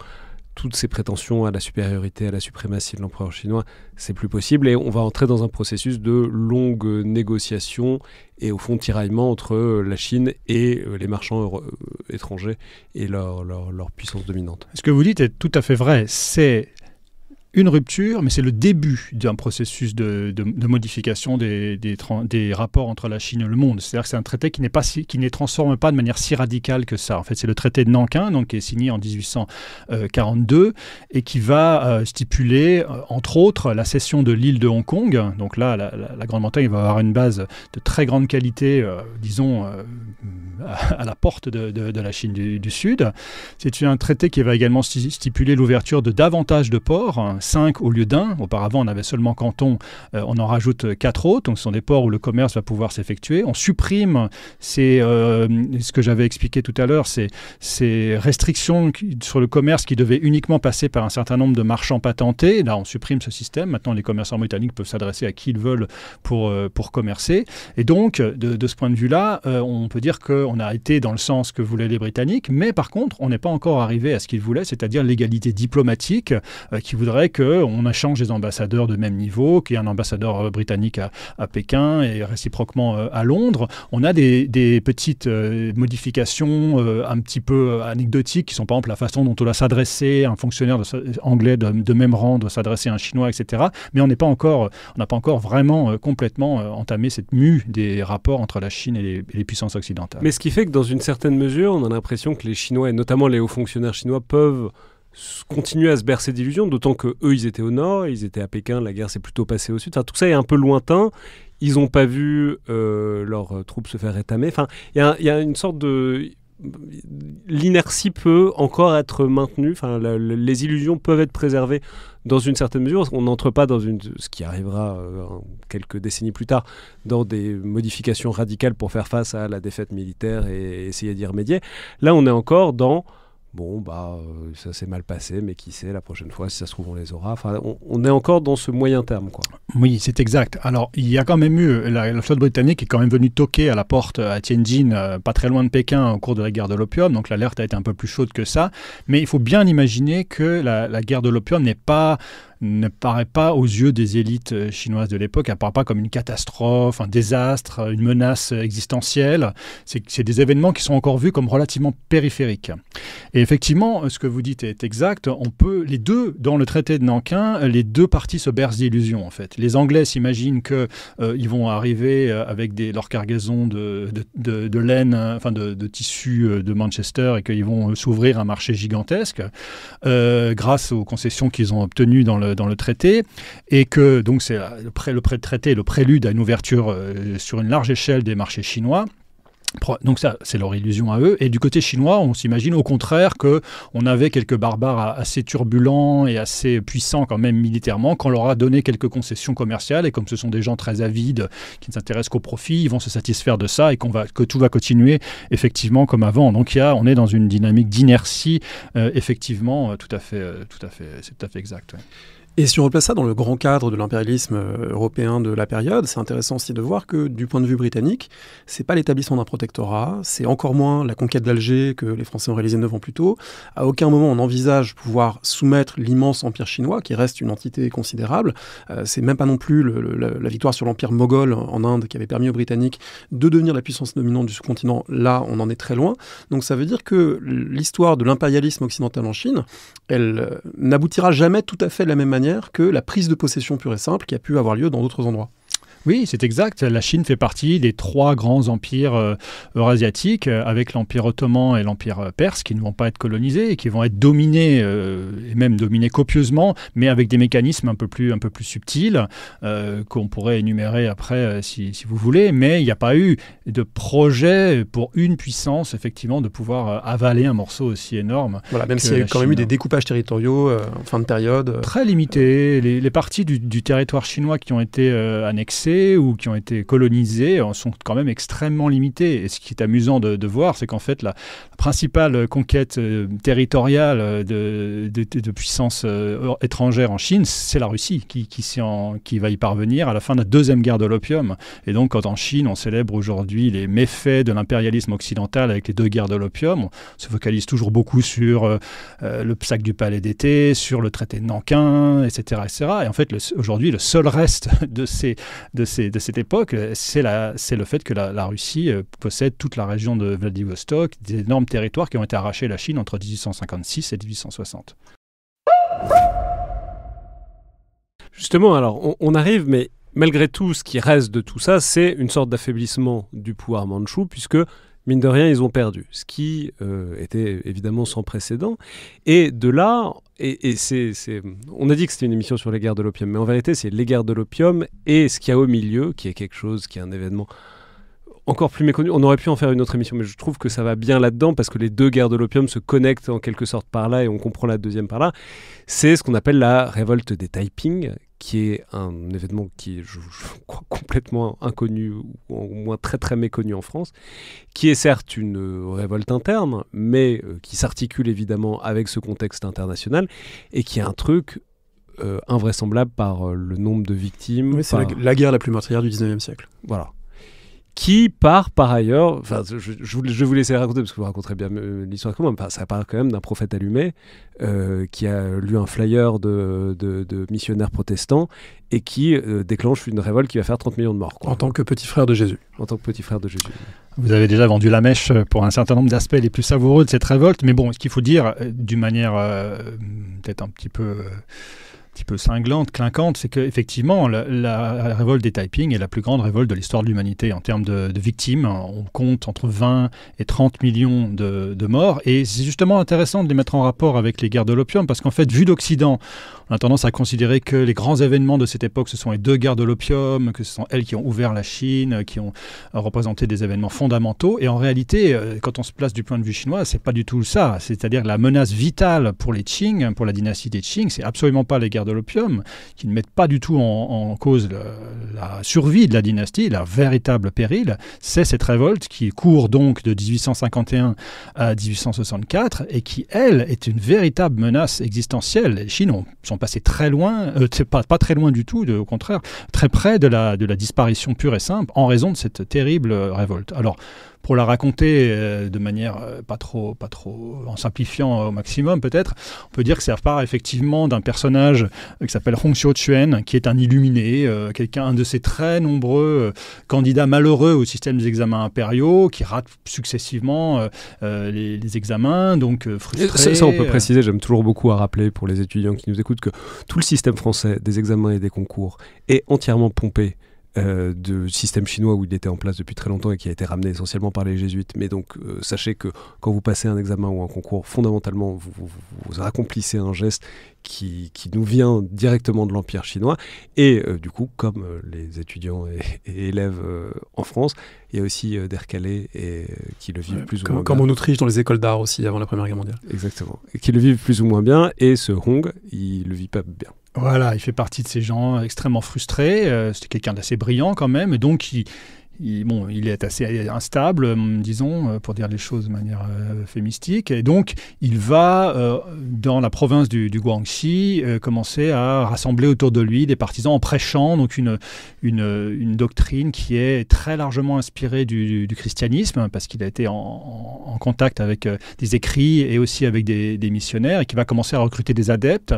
toutes ces prétentions à la supériorité, à la suprématie de l'empereur chinois, c'est plus possible. Et on va entrer dans un processus de longues négociations et au fond tiraillement entre la Chine et les marchands étrangers et leur puissance dominante. Ce que vous dites est tout à fait vrai. C'est une rupture, mais c'est le début d'un processus de modification des rapports entre la Chine et le monde. C'est-à-dire que c'est un traité qui ne transforme pas de manière si radicale que ça. En fait, c'est le traité de Nankin, donc, qui est signé en 1842 et qui va stipuler, entre autres, la cession de l'île de Hong Kong. Donc là, la Grande-Bretagne va avoir une base de très grande qualité, disons, à la porte de la Chine du Sud. C'est un traité qui va également stipuler l'ouverture de davantage de ports, 5 au lieu d'1. Auparavant, on avait seulement Canton, on en rajoute 4 autres. Donc, ce sont des ports où le commerce va pouvoir s'effectuer. On supprime ce que j'avais expliqué tout à l'heure, ces restrictions sur le commerce qui devaient uniquement passer par un certain nombre de marchands patentés. Là, on supprime ce système. Maintenant, les commerçants britanniques peuvent s'adresser à qui ils veulent pour commercer. Et donc, de ce point de vue-là, on peut dire qu'on a été dans le sens que voulaient les Britanniques, mais par contre, on n'est pas encore arrivé à ce qu'ils voulaient, c'est-à-dire l'égalité diplomatique qui voudrait qu'on échange des ambassadeurs de même niveau, qu'il y ait un ambassadeur britannique à Pékin et réciproquement à Londres. On a des petites modifications un petit peu anecdotiques qui sont par exemple la façon dont on doit s'adresser, un fonctionnaire anglais de même rang doit s'adresser à un Chinois, etc. Mais on n'a pas encore vraiment complètement entamé cette mue des rapports entre la Chine et les puissances occidentales. Mais ce qui fait que dans une certaine mesure, on a l'impression que les Chinois, et notamment les hauts fonctionnaires chinois, peuvent continuer à se bercer d'illusions, d'autant qu'eux, ils étaient au nord, ils étaient à Pékin, la guerre s'est plutôt passée au sud. Enfin, tout ça est un peu lointain. Ils n'ont pas vu leurs troupes se faire étamer. Enfin, il y a une sorte de... L'inertie peut encore être maintenue. Enfin, les illusions peuvent être préservées dans une certaine mesure. On n'entre pas dans ce qui arrivera quelques décennies plus tard, dans des modifications radicales pour faire face à la défaite militaire et essayer d'y remédier. Là, on est encore dans... Bon, ça s'est mal passé, mais qui sait, la prochaine fois, si ça se trouve, on les aura. Enfin, on est encore dans ce moyen terme, quoi. Oui, c'est exact. Alors, il y a quand même eu... La flotte britannique est quand même venue toquer à la porte à Tianjin, pas très loin de Pékin, au cours de la guerre de l'opium. Donc, l'alerte a été un peu plus chaude que ça. Mais il faut bien imaginer que la guerre de l'opium ne paraît pas aux yeux des élites chinoises de l'époque, elle ne paraît pas comme une catastrophe, un désastre, une menace existentielle. C'est des événements qui sont encore vus comme relativement périphériques. Et effectivement, ce que vous dites est exact. Dans le traité de Nankin, les deux parties se bercent d'illusions, en fait. Les Anglais s'imaginent qu'ils vont arriver avec leur cargaison de laine, enfin de tissu de Manchester, et qu'ils vont s'ouvrir un marché gigantesque grâce aux concessions qu'ils ont obtenues dans le traité, et que donc c'est le traité, le prélude à une ouverture sur une large échelle des marchés chinois. Donc ça, c'est leur illusion à eux. Et du côté chinois, on s'imagine au contraire qu'on avait quelques barbares assez turbulents et assez puissants quand même militairement, qu'on leur a donné quelques concessions commerciales, et comme ce sont des gens très avides qui ne s'intéressent qu'au profit, ils vont se satisfaire de ça, et que tout va continuer effectivement comme avant. Donc on est dans une dynamique d'inertie, effectivement, c'est tout à fait exact. Ouais. Et si on replace ça dans le grand cadre de l'impérialisme européen de la période, c'est intéressant aussi de voir que du point de vue britannique, c'est pas l'établissement d'un protectorat, c'est encore moins la conquête d'Alger que les Français ont réalisé 9 ans plus tôt. À aucun moment on envisage pouvoir soumettre l'immense empire chinois, qui reste une entité considérable. C'est même pas non plus la victoire sur l'empire moghol en Inde qui avait permis aux Britanniques de devenir la puissance dominante du sous-continent. Là, on en est très loin. Donc ça veut dire que l'histoire de l'impérialisme occidental en Chine, elle n'aboutira jamais tout à fait de la même manière que la prise de possession pure et simple qui a pu avoir lieu dans d'autres endroits. Oui, c'est exact. La Chine fait partie des 3 grands empires eurasiatiques, avec l'empire ottoman et l'empire perse, qui ne vont pas être colonisés et qui vont être dominés, et même dominés copieusement, mais avec des mécanismes un peu plus subtils, qu'on pourrait énumérer après si vous voulez. Mais il n'y a pas eu de projet pour une puissance, effectivement, de pouvoir avaler un morceau aussi énorme. Voilà, même s'il y a quand même eu des découpages territoriaux en fin de période. Très limités. Les parties du territoire chinois qui ont été annexées conquérés ou qui ont été colonisés sont quand même extrêmement limités. Et ce qui est amusant de voir, c'est qu'en fait, la principale conquête territoriale de puissance étrangère en Chine, c'est la Russie qui va y parvenir à la fin de la deuxième guerre de l'opium. Et donc, quand en Chine, on célèbre aujourd'hui les méfaits de l'impérialisme occidental avec les 2 guerres de l'opium, on se focalise toujours beaucoup sur le sac du palais d'été, sur le traité de Nankin, etc. Et en fait, aujourd'hui, le seul reste de cette époque, c'est le fait que la Russie possède toute la région de Vladivostok, des énormes territoires qui ont été arrachés à la Chine entre 1856 et 1860. Justement, alors, on arrive, mais malgré tout, ce qui reste de tout ça, c'est une sorte d'affaiblissement du pouvoir mandchou, puisque, mine de rien, ils ont perdu, ce qui était évidemment sans précédent. Et de là, on a dit que c'était une émission sur les guerres de l'opium, mais en vérité, c'est les guerres de l'opium et ce qu'il y a au milieu, qui est quelque chose, qui est un événement encore plus méconnu. On aurait pu en faire une autre émission, mais je trouve que ça va bien là-dedans, parce que les 2 guerres de l'opium se connectent en quelque sorte par là, et on comprend la deuxième par là. C'est ce qu'on appelle la révolte des Taiping, qui est un événement qui est, je crois, complètement inconnu, ou au moins très très méconnu en France, qui est certes une révolte interne, mais qui s'articule évidemment avec ce contexte international, et qui est un truc invraisemblable par le nombre de victimes. Oui, c'est la guerre la plus meurtrière du 19e siècle. Voilà. Qui part par ailleurs, enfin, je vais vous laisser raconter parce que vous raconterez bien l'histoire comment, mais ça part quand même d'un prophète allumé qui a lu un flyer de missionnaires protestants et qui déclenche une révolte qui va faire 30 millions de morts. Quoi. En tant que petit frère de Jésus. En tant que petit frère de Jésus. Vous avez déjà vendu la mèche pour un certain nombre d'aspects les plus savoureux de cette révolte, mais bon, ce qu'il faut dire d'une manière peut-être un petit peu cinglante, clinquante, c'est qu'effectivement, la révolte des Taiping est la plus grande révolte de l'histoire de l'humanité en termes de victimes. On compte entre 20 et 30 millions de morts. Et c'est justement intéressant de les mettre en rapport avec les guerres de l'opium, parce qu'en fait, vu d'Occident, on a tendance à considérer que les grands événements de cette époque, ce sont les 2 guerres de l'opium, que ce sont elles qui ont ouvert la Chine, qui ont représenté des événements fondamentaux. Et en réalité, quand on se place du point de vue chinois, c'est pas du tout ça. C'est-à-dire la menace vitale pour les Qing, pour la dynastie des Qing, c'est absolument pas les guerres de l'opium, qui ne mettent pas du tout en cause la survie de la dynastie, la véritable péril, c'est cette révolte qui court donc de 1851 à 1864 et qui, elle, est une véritable menace existentielle. Les Chinois sont passés très loin, pas très loin du tout, au contraire, très près de la disparition pure et simple en raison de cette terrible révolte. Alors, pour la raconter de manière pas trop en simplifiant au maximum peut-être, on peut dire que ça part effectivement d'un personnage qui s'appelle Hong Xiuquan, qui est un illuminé, un de ces très nombreux candidats malheureux au système des examens impériaux, qui rate successivement les examens, donc frustré. Ça on peut préciser, j'aime toujours beaucoup à rappeler pour les étudiants qui nous écoutent que tout le système français des examens et des concours est entièrement pompé de système chinois où il était en place depuis très longtemps et qui a été ramené essentiellement par les jésuites. Mais donc, sachez que quand vous passez un examen ou un concours, fondamentalement, vous accomplissez un geste qui nous vient directement de l'Empire chinois. Et du coup, comme les étudiants et élèves en France, il y a aussi des recalés qui le vivent plus ou moins bien. Comme en Autriche, dans les écoles d'art aussi, avant la Première Guerre mondiale. Exactement. Et qui le vivent plus ou moins bien. Et ce Hong, il le vit pas bien. Voilà, il fait partie de ces gens extrêmement frustrés. C'était quelqu'un d'assez brillant quand même, et donc il est assez instable, disons, pour dire les choses de manière euphémistique. Et donc, il va, dans la province du Guangxi, commencer à rassembler autour de lui des partisans en prêchant donc une doctrine qui est très largement inspirée du christianisme, parce qu'il a été en contact avec des écrits et aussi avec des missionnaires, et qui va commencer à recruter des adeptes.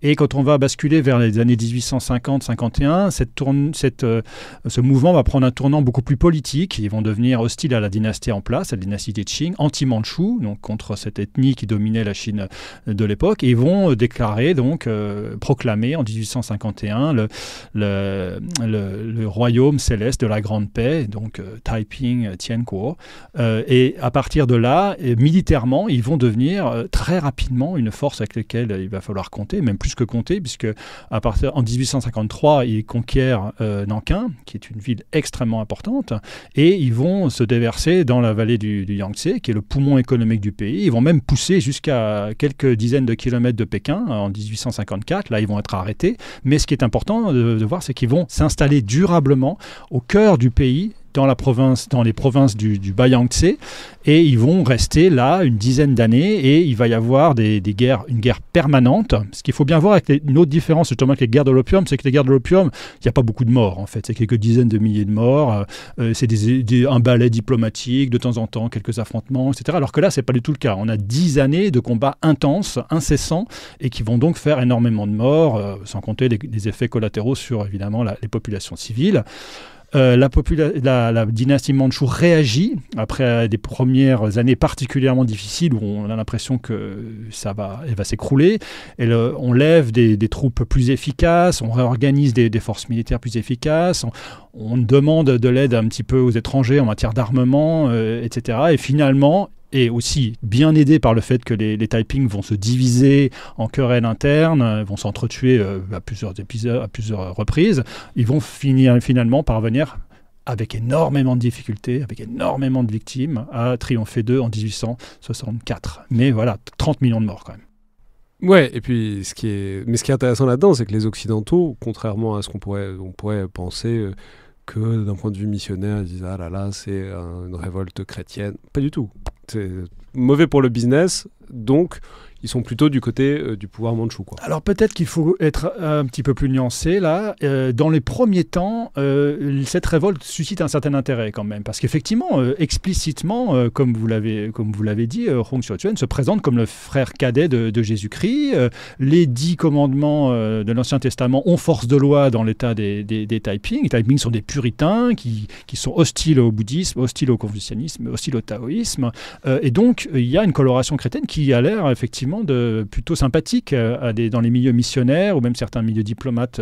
Et quand on va basculer vers les années 1850-51, ce mouvement va prendre un tournant beaucoup plus politique. Ils vont devenir hostiles à la dynastie en place, à la dynastie des Qing, anti-mandchou, donc contre cette ethnie qui dominait la Chine de l'époque, et ils vont déclarer, donc proclamer en 1851 le royaume céleste de la grande paix, donc Taiping Tiankuo. Et à partir de là, militairement, ils vont devenir très rapidement une force avec laquelle il va falloir compter, même plus que compter, puisque en 1853, ils conquièrent Nankin, qui est une ville extrêmement importante, permanente, et ils vont se déverser dans la vallée du Yangtze, qui est le poumon économique du pays. Ils vont même pousser jusqu'à quelques dizaines de kilomètres de Pékin en 1854. Là, ils vont être arrêtés. Mais ce qui est important de voir, c'est qu'ils vont s'installer durablement au cœur du pays, dans les provinces du Bas-Yangtze, et ils vont rester là une dizaine d'années, et il va y avoir une guerre permanente. Ce qu'il faut bien voir avec une autre différence justement avec les guerres de l'opium, c'est que les guerres de l'opium, il n'y a pas beaucoup de morts en fait, c'est quelques dizaines de milliers de morts, c'est un balai diplomatique, de temps en temps quelques affrontements, etc. Alors que là, c'est pas du tout le cas. On a 10 années de combats intenses, incessants, et qui vont donc faire énormément de morts, sans compter les effets collatéraux sur évidemment les populations civiles. La dynastie mandchoue réagit après des premières années particulièrement difficiles où on a l'impression que elle va s'écrouler. On lève des troupes plus efficaces, on réorganise des forces militaires plus efficaces, on demande de l'aide un petit peu aux étrangers en matière d'armement, etc. Et finalement, et aussi bien aidé par le fait que les Taiping vont se diviser en querelles internes, vont s'entretuer à plusieurs reprises, ils vont finalement parvenir, avec énormément de difficultés, avec énormément de victimes, à triompher d'eux en 1864. Mais voilà, 30 millions de morts quand même. Ouais, et puis ce qui est intéressant là-dedans, c'est que les Occidentaux, contrairement à ce qu'on pourrait penser que d'un point de vue missionnaire, ils disent « Ah là là, c'est une révolte chrétienne ». Pas du tout. C'est mauvais pour le business, donc ils sont plutôt du côté du pouvoir mandchou, quoi. Alors peut-être qu'il faut être un petit peu plus nuancé là. Dans les premiers temps, cette révolte suscite un certain intérêt quand même, parce qu'effectivement, explicitement, comme vous l'avez dit, Hong Xiuquan se présente comme le frère cadet de Jésus-Christ. Les 10 commandements de l'Ancien Testament ont force de loi dans l'état des Taiping. Les Taiping sont des puritains qui sont hostiles au bouddhisme, hostiles au confucianisme, hostiles au taoïsme. Et donc, il y a une coloration chrétienne qui a l'air effectivement plutôt sympathique dans les milieux missionnaires ou même certains milieux diplomates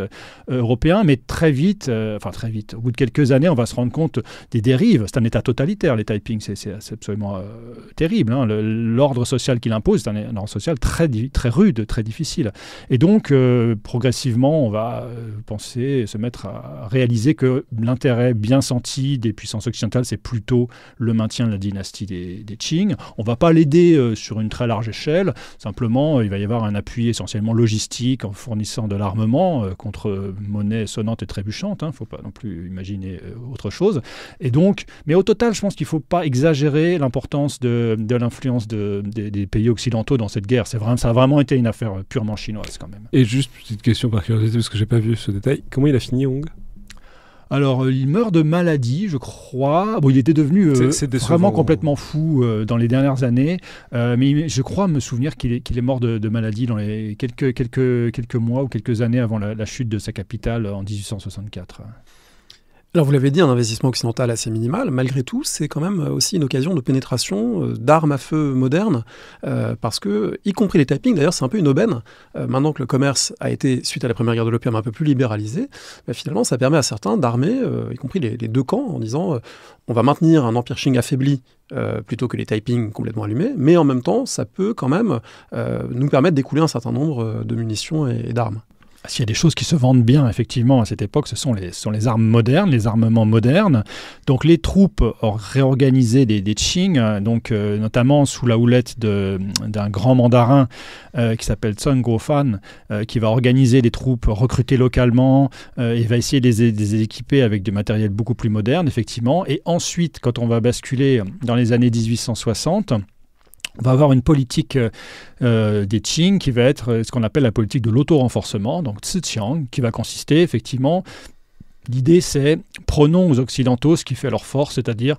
européens, mais très vite, au bout de quelques années, on va se rendre compte des dérives. C'est un état totalitaire, les Taiping, c'est absolument terrible. Hein. L'ordre social qu'il impose, c'est un ordre social très rude, très difficile. Et donc, progressivement, on va se mettre à réaliser que l'intérêt bien senti des puissances occidentales, c'est plutôt le maintien de la dynastie des Qing. On ne va pas l'aider sur une très large échelle. Simplement, il va y avoir un appui essentiellement logistique en fournissant de l'armement contre monnaie sonnante et trébuchante. Il ne faut pas non plus imaginer autre chose. Et donc, mais au total, je pense qu'il ne faut pas exagérer l'importance de l'influence des pays occidentaux dans cette guerre. Ça a vraiment été une affaire purement chinoise quand même. Et juste petite question par curiosité, parce que je n'ai pas vu ce détail. Comment il a fini, Hong ? Alors, il meurt de maladie, je crois. Bon, il était devenu vraiment complètement fou dans les dernières années, mais je crois me souvenir qu'il est mort de maladie dans les quelques mois ou quelques années avant la chute de sa capitale en 1864. Alors vous l'avez dit, un investissement occidental assez minimal. Malgré tout, c'est quand même aussi une occasion de pénétration d'armes à feu modernes, parce que, y compris les Taiping, d'ailleurs, c'est un peu une aubaine. Maintenant que le commerce a été, suite à la première guerre de l'opium, un peu plus libéralisé, finalement, ça permet à certains d'armer, y compris les deux camps, en disant on va maintenir un empire Qing affaibli plutôt que les Taiping complètement allumés, mais en même temps, ça peut quand même nous permettre d'écouler un certain nombre de munitions et d'armes. S'il y a des choses qui se vendent bien, effectivement, à cette époque, ce sont les armes modernes, les armements modernes. Donc, les troupes réorganisées des Qing, notamment sous la houlette d'un grand mandarin qui s'appelle Sun Guofan, qui va organiser des troupes recrutées localement et va essayer de les équiper avec du matériel beaucoup plus moderne, effectivement. Et ensuite, quand on va basculer dans les années 1860, on va avoir une politique des Qing qui va être ce qu'on appelle la politique de l'auto-renforcement, donc Ziqiang, qui va consister effectivement, l'idée c'est prenons aux Occidentaux ce qui fait leur force, c'est-à-dire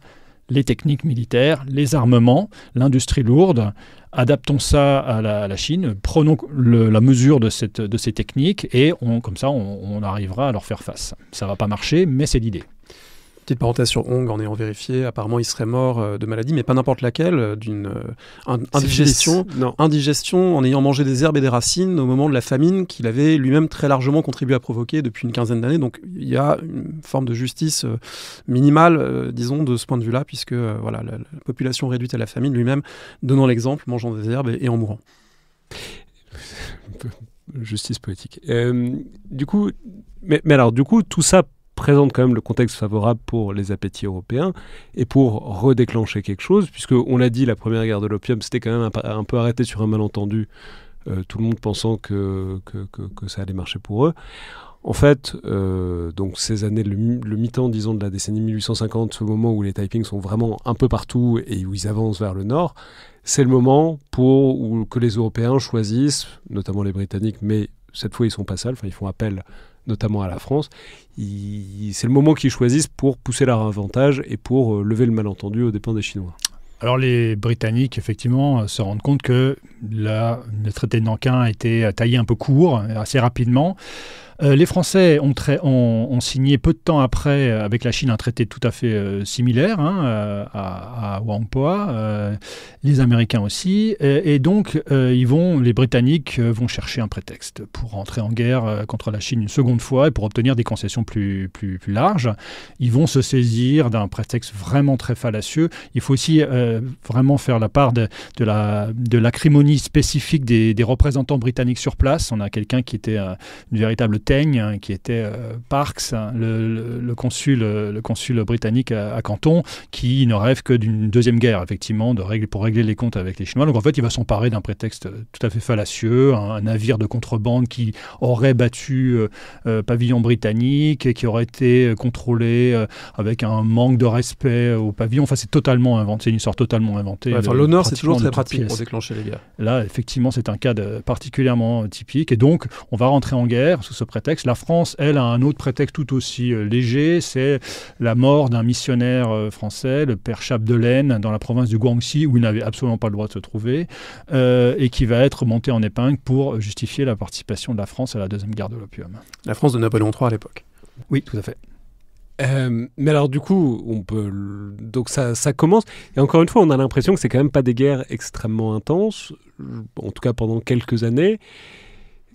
les techniques militaires, les armements, l'industrie lourde, adaptons ça à la Chine, prenons la mesure de ces techniques et comme ça on arrivera à leur faire face. Ça ne va pas marcher, mais c'est l'idée. Petite parenthèse sur Hong, en ayant vérifié, apparemment il serait mort de maladie, mais pas n'importe laquelle, d'une indigestion en ayant mangé des herbes et des racines au moment de la famine qu'il avait lui-même très largement contribué à provoquer depuis une quinzaine d'années. Donc il y a une forme de justice minimale, disons, de ce point de vue-là, puisque la population réduite à la famine, lui-même donnant l'exemple, mangeant des herbes et en mourant. Justice poétique. Du coup, tout ça présente quand même le contexte favorable pour les appétits européens et pour redéclencher quelque chose, puisque on l'a dit, la première guerre de l'opium, c'était quand même un peu arrêté sur un malentendu, tout le monde pensant que ça allait marcher pour eux. En fait, donc ces années, le mi-temps, disons, de la décennie 1850, ce moment où les Taiping sont vraiment un peu partout et où ils avancent vers le nord, c'est le moment que les Européens choisissent, notamment les Britanniques, mais cette fois ils sont pas seuls, ils font appel notamment à la France. C'est le moment qu'ils choisissent pour pousser leur avantage et pour lever le malentendu aux dépens des Chinois. Alors les Britanniques, effectivement, se rendent compte que le traité de Nankin a été taillé un peu court, assez rapidement. Les Français ont signé peu de temps après avec la Chine un traité tout à fait similaire à Whampoa, les Américains aussi, et donc les Britanniques vont chercher un prétexte pour rentrer en guerre contre la Chine une seconde fois et pour obtenir des concessions plus larges. Ils vont se saisir d'un prétexte vraiment très fallacieux. Il faut aussi vraiment faire la part de l'acrimonie spécifique des représentants britanniques sur place. On a quelqu'un qui était une véritable teigne, qui était Parkes, le consul britannique à Canton, qui ne rêve que d'une deuxième guerre, effectivement, pour régler les comptes avec les Chinois. Donc en fait, il va s'emparer d'un prétexte tout à fait fallacieux, un navire de contrebande qui aurait battu pavillon britannique et qui aurait été contrôlé avec un manque de respect au pavillon. Enfin, c'est totalement inventé, c'est une histoire totalement inventée. L'honneur, c'est toujours très pratique pour déclencher les guerres. Là, effectivement, c'est un cas particulièrement typique. Et donc, on va rentrer en guerre sous ce prétexte. La France, elle, a un autre prétexte tout aussi léger, c'est la mort d'un missionnaire français, le père Chapdelaine, dans la province du Guangxi, où il n'avait absolument pas le droit de se trouver, et qui va être monté en épingle pour justifier la participation de la France à la Deuxième Guerre de l'opium. La France de Napoléon III à l'époque. Oui, tout à fait. Mais alors du coup, donc ça commence, et encore une fois, on a l'impression que c'est quand même pas des guerres extrêmement intenses, en tout cas pendant quelques années.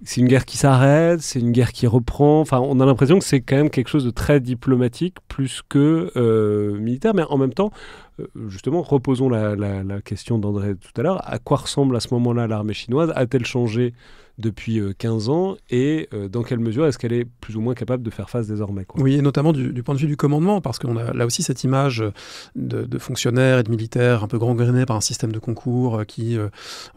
C'est une guerre qui s'arrête, c'est une guerre qui reprend. Enfin, on a l'impression que c'est quand même quelque chose de très diplomatique plus que militaire. Mais en même temps, justement, reposons la question d'André tout à l'heure. À quoi ressemble à ce moment-là l'armée chinoise ? A-t-elle changé depuis 15 ans et dans quelle mesure est-ce qu'elle est plus ou moins capable de faire face désormais, quoi. Oui, et notamment du point de vue du commandement, parce qu'on a là aussi cette image de fonctionnaires et de militaires un peu gangrénés par un système de concours qui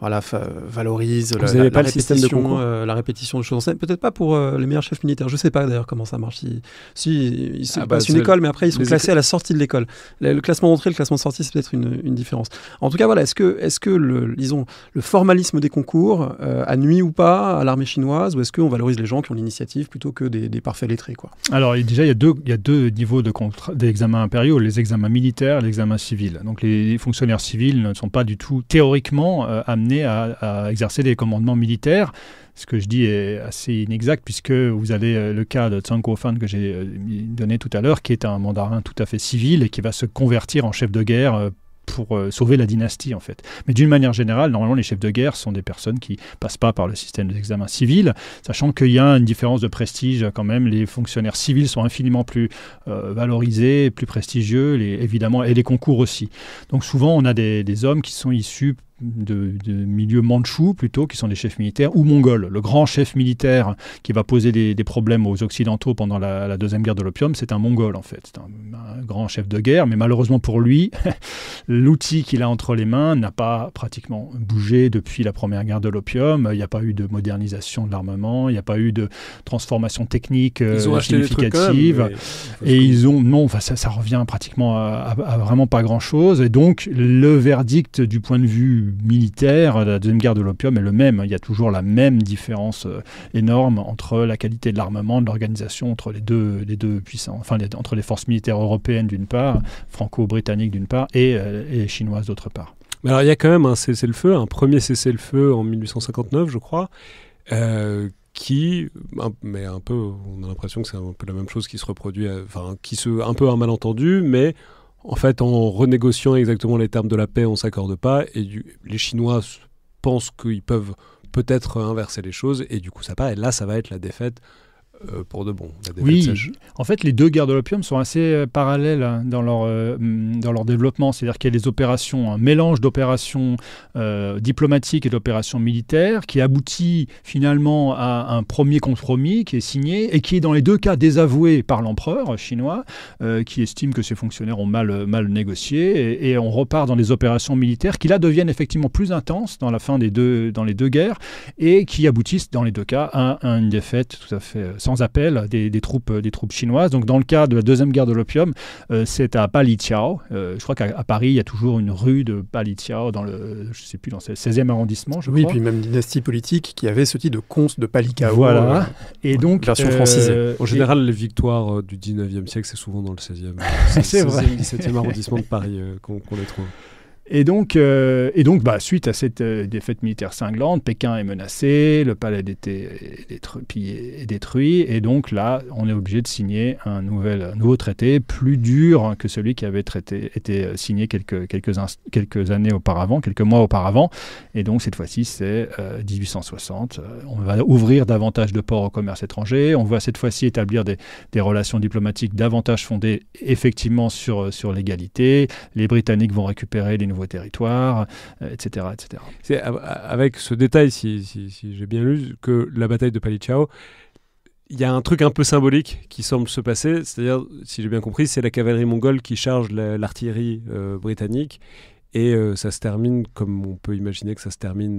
valorise la répétition de choses anciennes. Peut-être pas pour les meilleurs chefs militaires, je ne sais pas d'ailleurs comment ça marche. Ils passent une école, mais après ils sont classés à la sortie de l'école. Le classement d'entrée et le classement de sortie, c'est peut-être une différence. En tout cas, voilà, est-ce que le formalisme des concours a nuit ou pas à l'armée chinoise, ou est-ce qu'on valorise les gens qui ont l'initiative plutôt que des parfaits lettrés, quoi ? Alors déjà, il y a deux niveaux d'examens impériaux, les examens militaires et l'examen civil. Donc les fonctionnaires civils ne sont pas du tout théoriquement amenés à exercer des commandements militaires. Ce que je dis est assez inexact, puisque vous avez le cas de Zhang Guofan que j'ai donné tout à l'heure, qui est un mandarin tout à fait civil et qui va se convertir en chef de guerre pour sauver la dynastie, en fait. Mais d'une manière générale, normalement, les chefs de guerre sont des personnes qui passent pas par le système d'examen civil, sachant qu'il y a une différence de prestige quand même. Les fonctionnaires civils sont infiniment plus valorisés, plus prestigieux, évidemment, et les concours aussi. Donc souvent, on a des hommes qui sont issus de milieux mandchous plutôt, qui sont des chefs militaires, ou mongols. Le grand chef militaire qui va poser des problèmes aux Occidentaux pendant la Deuxième Guerre de l'opium, c'est un mongol en fait. C'est un grand chef de guerre, mais malheureusement pour lui, l'outil qu'il a entre les mains n'a pas pratiquement bougé depuis la Première Guerre de l'opium. Il n'y a pas eu de modernisation de l'armement, il n'y a pas eu de transformation technique significative. Ça revient pratiquement à vraiment pas grand-chose. Et donc, le verdict du point de vue militaire, la Deuxième Guerre de l'opium est le même. Il y a toujours la même différence énorme entre la qualité de l'armement, de l'organisation entre les deux puissants, entre les forces militaires européennes d'une part, franco-britanniques d'une part, et chinoises d'autre part. Mais alors il y a quand même un cessez-le-feu, un premier cessez-le-feu en 1859, je crois, on a l'impression que c'est un peu la même chose qui se reproduit, un peu un malentendu, mais en fait, en renégociant exactement les termes de la paix, on ne s'accorde pas, et les Chinois pensent qu'ils peuvent peut-être inverser les choses, et du coup ça part, et là ça va être la défaite pour de bon. Oui, en fait, les deux guerres de l'opium sont assez parallèles dans leur développement. C'est-à-dire qu'il y a des opérations, un mélange d'opérations diplomatiques et d'opérations militaires qui aboutit finalement à un premier compromis qui est signé et qui est dans les deux cas désavoué par l'empereur chinois qui estime que ses fonctionnaires ont mal négocié et on repart dans des opérations militaires qui là deviennent effectivement plus intenses dans les deux guerres et qui aboutissent dans les deux cas à une défaite tout à fait sans appel des troupes chinoises. Donc dans le cas de la deuxième guerre de l'opium, c'est à Paliqiao. Je crois qu'à Paris, il y a toujours une rue de Paliqiao dans le 16e arrondissement, je crois. Oui, puis même une dynastie politique qui avait ce titre de comte de Paliqiao. Voilà. Et donc, version francisée. En général, les victoires du 19e siècle, c'est souvent dans le 16e. C'est vrai. 17e arrondissement de Paris qu'on les trouve. Et donc, suite à cette défaite militaire cinglante, Pékin est menacé, le palais d'été est détruit, et donc là, on est obligé de signer un nouveau traité, plus dur que celui qui avait été signé quelques années auparavant, quelques mois auparavant. Et donc, cette fois-ci, c'est 1860. On va ouvrir davantage de ports au commerce étranger. On va cette fois-ci établir des relations diplomatiques davantage fondées effectivement sur l'égalité. Les Britanniques vont récupérer les nouveaux territoires, etc. etc. C'est avec ce détail, si j'ai bien lu, que la bataille de Paliqiao, il y a un truc un peu symbolique qui semble se passer, c'est-à-dire, si j'ai bien compris, c'est la cavalerie mongole qui charge l'artillerie britannique, et ça se termine comme on peut imaginer que ça se termine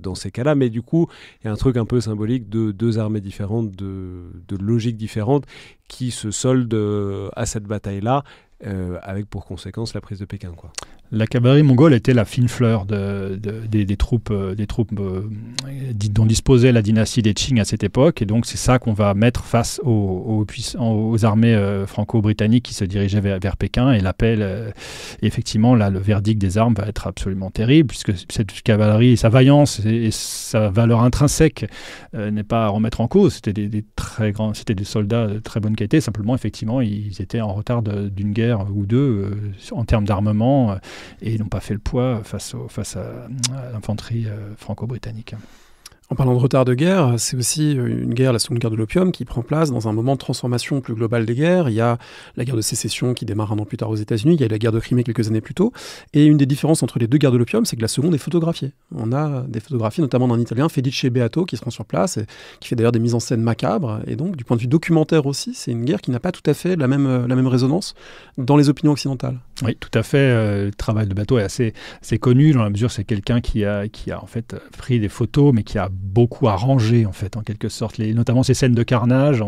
dans ces cas-là, mais du coup, il y a un truc un peu symbolique de deux armées différentes, de logiques différentes, qui se soldent à cette bataille-là, avec pour conséquence la prise de Pékin, quoi. La cavalerie mongole était la fine fleur des troupes dont disposait la dynastie des Qing à cette époque, et donc c'est ça qu'on va mettre face aux armées franco-britanniques qui se dirigeaient vers Pékin, et l'appel, effectivement, là, le verdict des armes va être absolument terrible, puisque cette cavalerie, sa vaillance et sa valeur intrinsèque n'est pas à remettre en cause. C'était des soldats de très bonne qualité, simplement, effectivement, ils étaient en retard d'une guerre ou deux en termes d'armement, et ils n'ont pas fait le poids face à l'infanterie franco-britannique. En parlant de retard de guerre, c'est aussi une guerre, la seconde guerre de l'opium, qui prend place dans un moment de transformation plus globale des guerres. Il y a la guerre de sécession qui démarre un an plus tard aux États-Unis, il y a la guerre de Crimée quelques années plus tôt. Et une des différences entre les deux guerres de l'opium, c'est que la seconde est photographiée. On a des photographies, notamment d'un Italien, Felice Beato, qui se rend sur place, et qui fait d'ailleurs des mises en scène macabres. Et donc, du point de vue documentaire aussi, c'est une guerre qui n'a pas tout à fait la même résonance dans les opinions occidentales. Oui, tout à fait. Le travail de Beato est assez connu, dans la mesure où c'est quelqu'un qui a en fait pris des photos, mais qui a beaucoup arrangé, en fait, en quelque sorte, notamment ces scènes de carnage.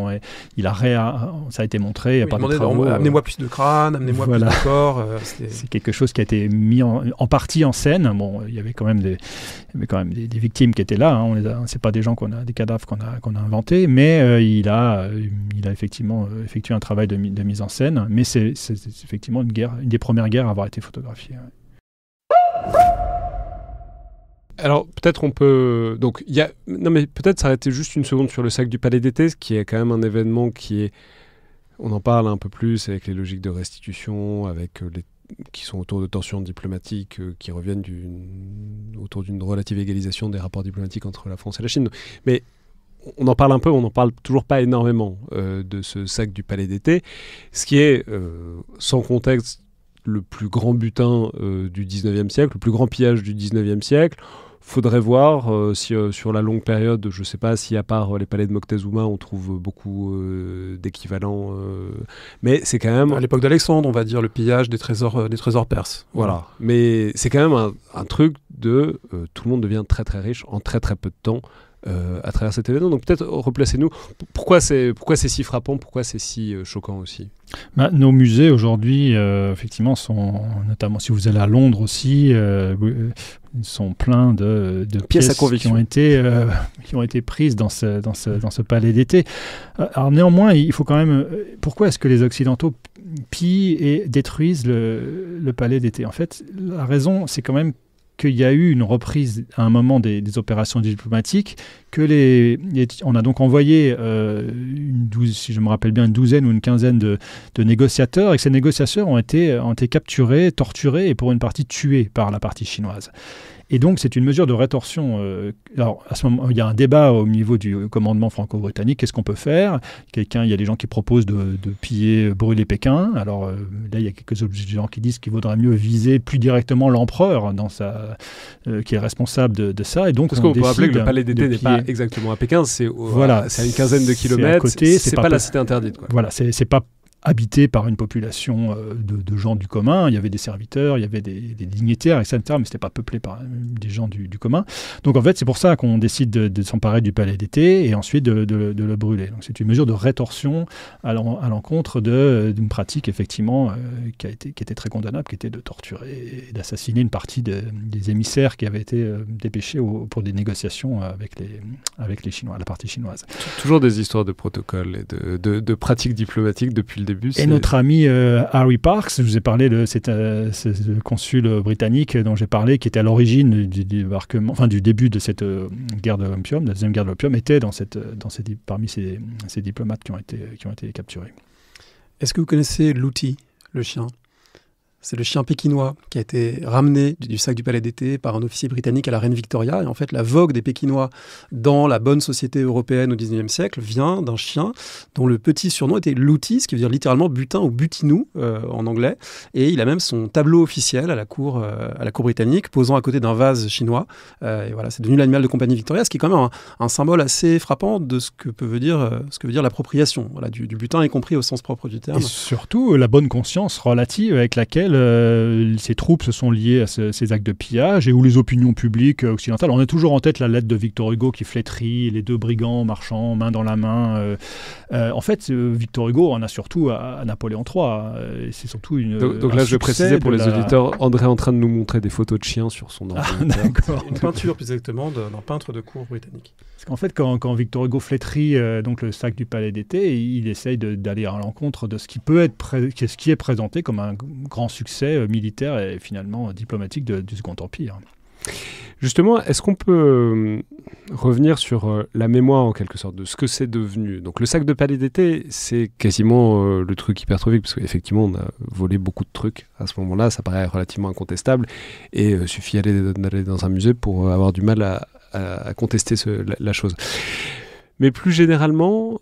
Ça a été montré. Il demandait amenez-moi plus de crânes, amenez-moi plus de corps. C'est quelque chose qui a été mis en partie en scène. Bon, il y avait quand même des victimes qui étaient là. Hein. C'est pas des cadavres qu'on a inventés, mais il a effectivement effectué un travail de mise en scène. Mais c'est effectivement une des premières guerres à avoir été photographiée. Ouais. Alors peut-être on peut peut-être s'arrêter juste une seconde sur le sac du Palais d'été, qui est quand même un événement on en parle un peu plus avec les logiques de restitution, avec qui sont autour de tensions diplomatiques qui reviennent autour d'une relative égalisation des rapports diplomatiques entre la France et la Chine. Mais on en parle un peu, on n'en parle toujours pas énormément de ce sac du Palais d'été, ce qui est sans contexte le plus grand butin du 19e siècle, le plus grand pillage du 19e siècle. Faudrait voir si sur la longue période, je ne sais pas si à part les palais de Moctezuma, on trouve beaucoup d'équivalents. Mais c'est quand même... À l'époque d'Alexandre, on va dire le pillage des trésors perses. Voilà. Mais c'est quand même un truc de... tout le monde devient très très riche en très très peu de temps à travers cet événement. Donc peut-être replacez-nous. Pourquoi c'est si frappant? Pourquoi c'est si choquant aussi? Nos musées aujourd'hui, effectivement, sont, notamment si vous allez à Londres aussi, sont pleins de pièces à conviction qui ont été prises dans ce palais d'été. Alors néanmoins, il faut quand même... Pourquoi est-ce que les Occidentaux pillent et détruisent le palais d'été? En fait, la raison, c'est quand même qu'il y a eu une reprise à un moment des opérations diplomatiques, on a donc envoyé, si je me rappelle bien, une douzaine ou une quinzaine de négociateurs, et que ces négociateurs ont été capturés, torturés et pour une partie tués par la partie chinoise. Et donc, c'est une mesure de rétorsion. Alors, à ce moment, il y a un débat au niveau du commandement franco-britannique. Qu'est-ce qu'on peut faire ? Il y a des gens qui proposent de piller, brûler Pékin. Alors, là, il y a quelques gens qui disent qu'il vaudrait mieux viser plus directement l'empereur qui est responsable de ça. Et donc, parce qu'on peut rappeler que le palais d'été n'est pas exactement à Pékin. C'est à une quinzaine de kilomètres. À côté, c'est pas la cité interdite, quoi. Voilà, c'est pas habité par une population de gens du commun. Il y avait des serviteurs, il y avait des dignitaires, etc., mais ce n'était pas peuplé par des gens du commun. Donc en fait, c'est pour ça qu'on décide de s'emparer du palais d'été et ensuite de le brûler. Donc c'est une mesure de rétorsion à l'encontre d'une pratique, effectivement, qui était très condamnable, qui était de torturer et d'assassiner une partie des émissaires qui avaient été dépêchés pour des négociations avec les Chinois, la partie chinoise. Toujours des histoires de protocoles et de pratiques diplomatiques depuis le début. Et notre ami Harry Parkes, je vous ai parlé de ce consul britannique dont j'ai parlé, qui était à l'origine du début de cette guerre de l'opium, la deuxième guerre de l'opium, était parmi ces diplomates qui ont été capturés. Est-ce que vous connaissez Looty, le chien ? C'est le chien pékinois qui a été ramené du sac du palais d'été par un officier britannique à la reine Victoria. Et en fait, la vogue des Pékinois dans la bonne société européenne au XIXe siècle vient d'un chien dont le petit surnom était Looty, ce qui veut dire littéralement butin ou butinou en anglais. Et il a même son tableau officiel à la cour britannique, posant à côté d'un vase chinois. Et voilà, c'est devenu l'animal de compagnie Victoria, ce qui est quand même un symbole assez frappant de ce que veut dire l'appropriation, voilà, du butin, y compris au sens propre du terme. Et surtout, la bonne conscience relative avec laquelle ces troupes se sont liées à ces actes de pillage et où les opinions publiques occidentales, on a toujours en tête la lettre de Victor Hugo qui flétrit les deux brigands marchant main dans la main. En fait, Victor Hugo en a surtout à Napoléon III. C'est surtout donc là, je vais préciser pour les auditeurs, André est en train de nous montrer des photos de chiens sur son ordinateur. D'accord. Une peinture plus exactement d'un peintre de cour britannique. Parce qu'en fait, quand Victor Hugo flétrit donc le sac du palais d'été, il essaye d'aller à l'encontre de ce qui est présenté comme un grand succès militaire et finalement diplomatique du Second Empire. Justement, est-ce qu'on peut revenir sur la mémoire en quelque sorte de ce que c'est devenu ? Donc le sac de palais d'été, c'est quasiment le truc hypertrophique, parce qu'effectivement on a volé beaucoup de trucs à ce moment-là, ça paraît relativement incontestable, et suffit d'aller dans un musée pour avoir du mal à contester la chose. Mais plus généralement,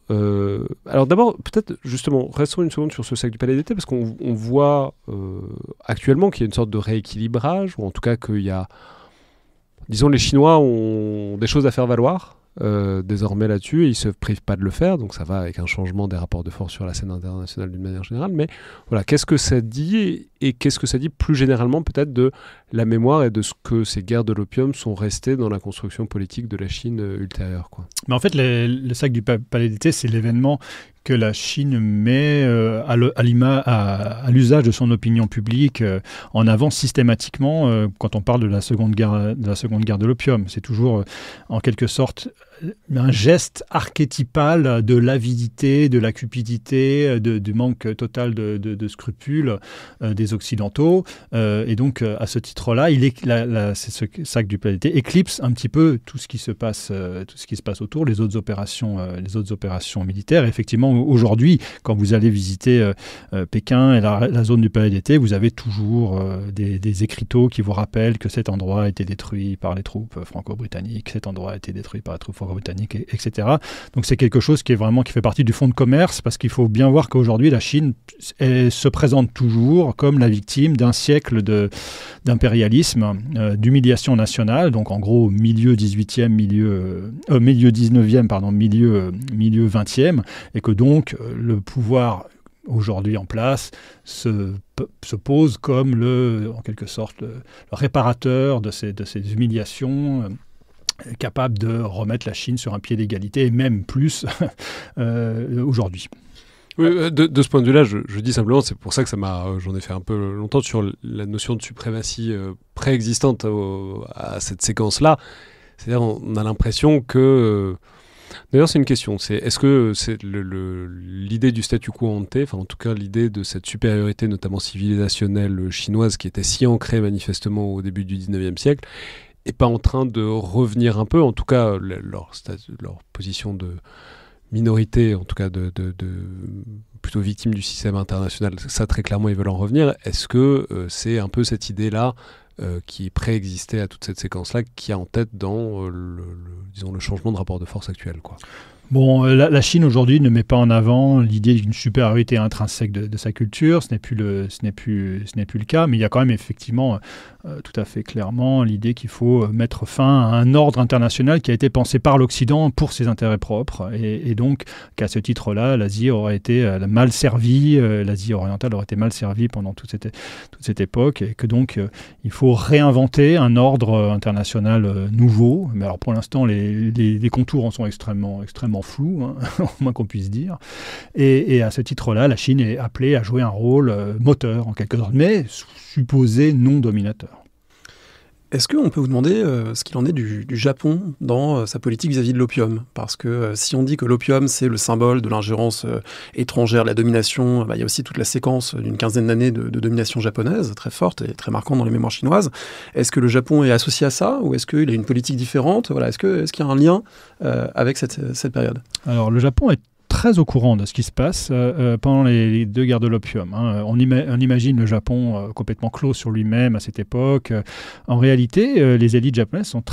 alors d'abord, peut-être justement, restons une seconde sur ce sac du palais d'été, parce qu'on voit actuellement qu'il y a une sorte de rééquilibrage, ou en tout cas qu'il y a, disons, les Chinois ont des choses à faire valoir désormais là-dessus, et ils ne se privent pas de le faire, donc ça va avec un changement des rapports de force sur la scène internationale d'une manière générale, mais voilà, qu'est-ce que ça dit, et qu'est-ce que ça dit plus généralement peut-être de la mémoire et de ce que ces guerres de l'opium sont restées dans la construction politique de la Chine ultérieure, quoi. Mais en fait, le sac du palais d'été, c'est l'événement que la Chine met à l'usage de son opinion publique en avant systématiquement quand on parle de la seconde guerre de l'opium. C'est toujours en quelque sorte un geste archétypal de l'avidité, de la cupidité, du manque total de scrupules des Occidentaux. Et donc, à ce titre-là, ce sac du palais d'été éclipse un petit peu tout ce qui se passe autour, les autres opérations militaires. Et effectivement, aujourd'hui, quand vous allez visiter Pékin et la zone du palais d'été, vous avez toujours des écriteaux qui vous rappellent que cet endroit a été détruit par les troupes franco-britanniques, cet endroit a été détruit par les troupes franco-britanniques, etc. Donc c'est quelque chose qui fait partie du fonds de commerce, parce qu'il faut bien voir qu'aujourd'hui, la Chine se présente toujours comme la victime d'un siècle d'impérialisme, d'humiliation nationale, donc en gros milieu 19e, milieu 20e, et que donc le pouvoir aujourd'hui en place se pose comme en quelque sorte le réparateur de ces humiliations, capable de remettre la Chine sur un pied d'égalité, et même plus aujourd'hui. Oui, de ce point de vue-là, je dis simplement, c'est pour ça que j'en ai fait un peu longtemps sur la notion de suprématie préexistante à cette séquence-là. C'est-à-dire, on a l'impression que D'ailleurs, c'est une question. Est-ce que c'est l'idée du statu quo ante, enfin en tout cas l'idée de cette supériorité, notamment civilisationnelle chinoise, qui était si ancrée manifestement au début du 19e siècle, n'est pas en train de revenir un peu, en tout cas leur position de minorité, en tout cas de plutôt victime du système international, ça très clairement ils veulent en revenir. Est-ce que c'est un peu cette idée-là qui préexistait à toute cette séquence-là, qui a en tête dans disons, le changement de rapport de force actuel, quoi. Bon, la Chine aujourd'hui ne met pas en avant l'idée d'une supériorité intrinsèque de sa culture, ce n'est plus le cas, mais il y a quand même effectivement tout à fait clairement l'idée qu'il faut mettre fin à un ordre international qui a été pensé par l'Occident pour ses intérêts propres, et donc qu'à ce titre-là, l'Asie aurait été mal servie, l'Asie orientale aurait été mal servie pendant toute cette époque, et que donc il faut réinventer un ordre international nouveau. Mais alors pour l'instant, les contours en sont extrêmement flou, hein, au moins qu'on puisse dire. Et à ce titre-là, la Chine est appelée à jouer un rôle moteur, en quelque sorte, mais supposé non dominateur. Est-ce qu'on peut vous demander ce qu'il en est du Japon dans sa politique vis-à-vis de l'opium ? Parce que si on dit que l'opium, c'est le symbole de l'ingérence étrangère, de la domination, il y a aussi toute la séquence d'une quinzaine d'années de domination japonaise, très forte et très marquante dans les mémoires chinoises. Est-ce que le Japon est associé à ça, ou est-ce qu'il a une politique différente ? Est-ce qu'il y a un lien avec cette période ? Alors, le Japon est très au courant de ce qui se passe pendant les deux guerres de l'opium. Hein. On imagine le Japon complètement clos sur lui-même à cette époque. En réalité, les élites japonaises sont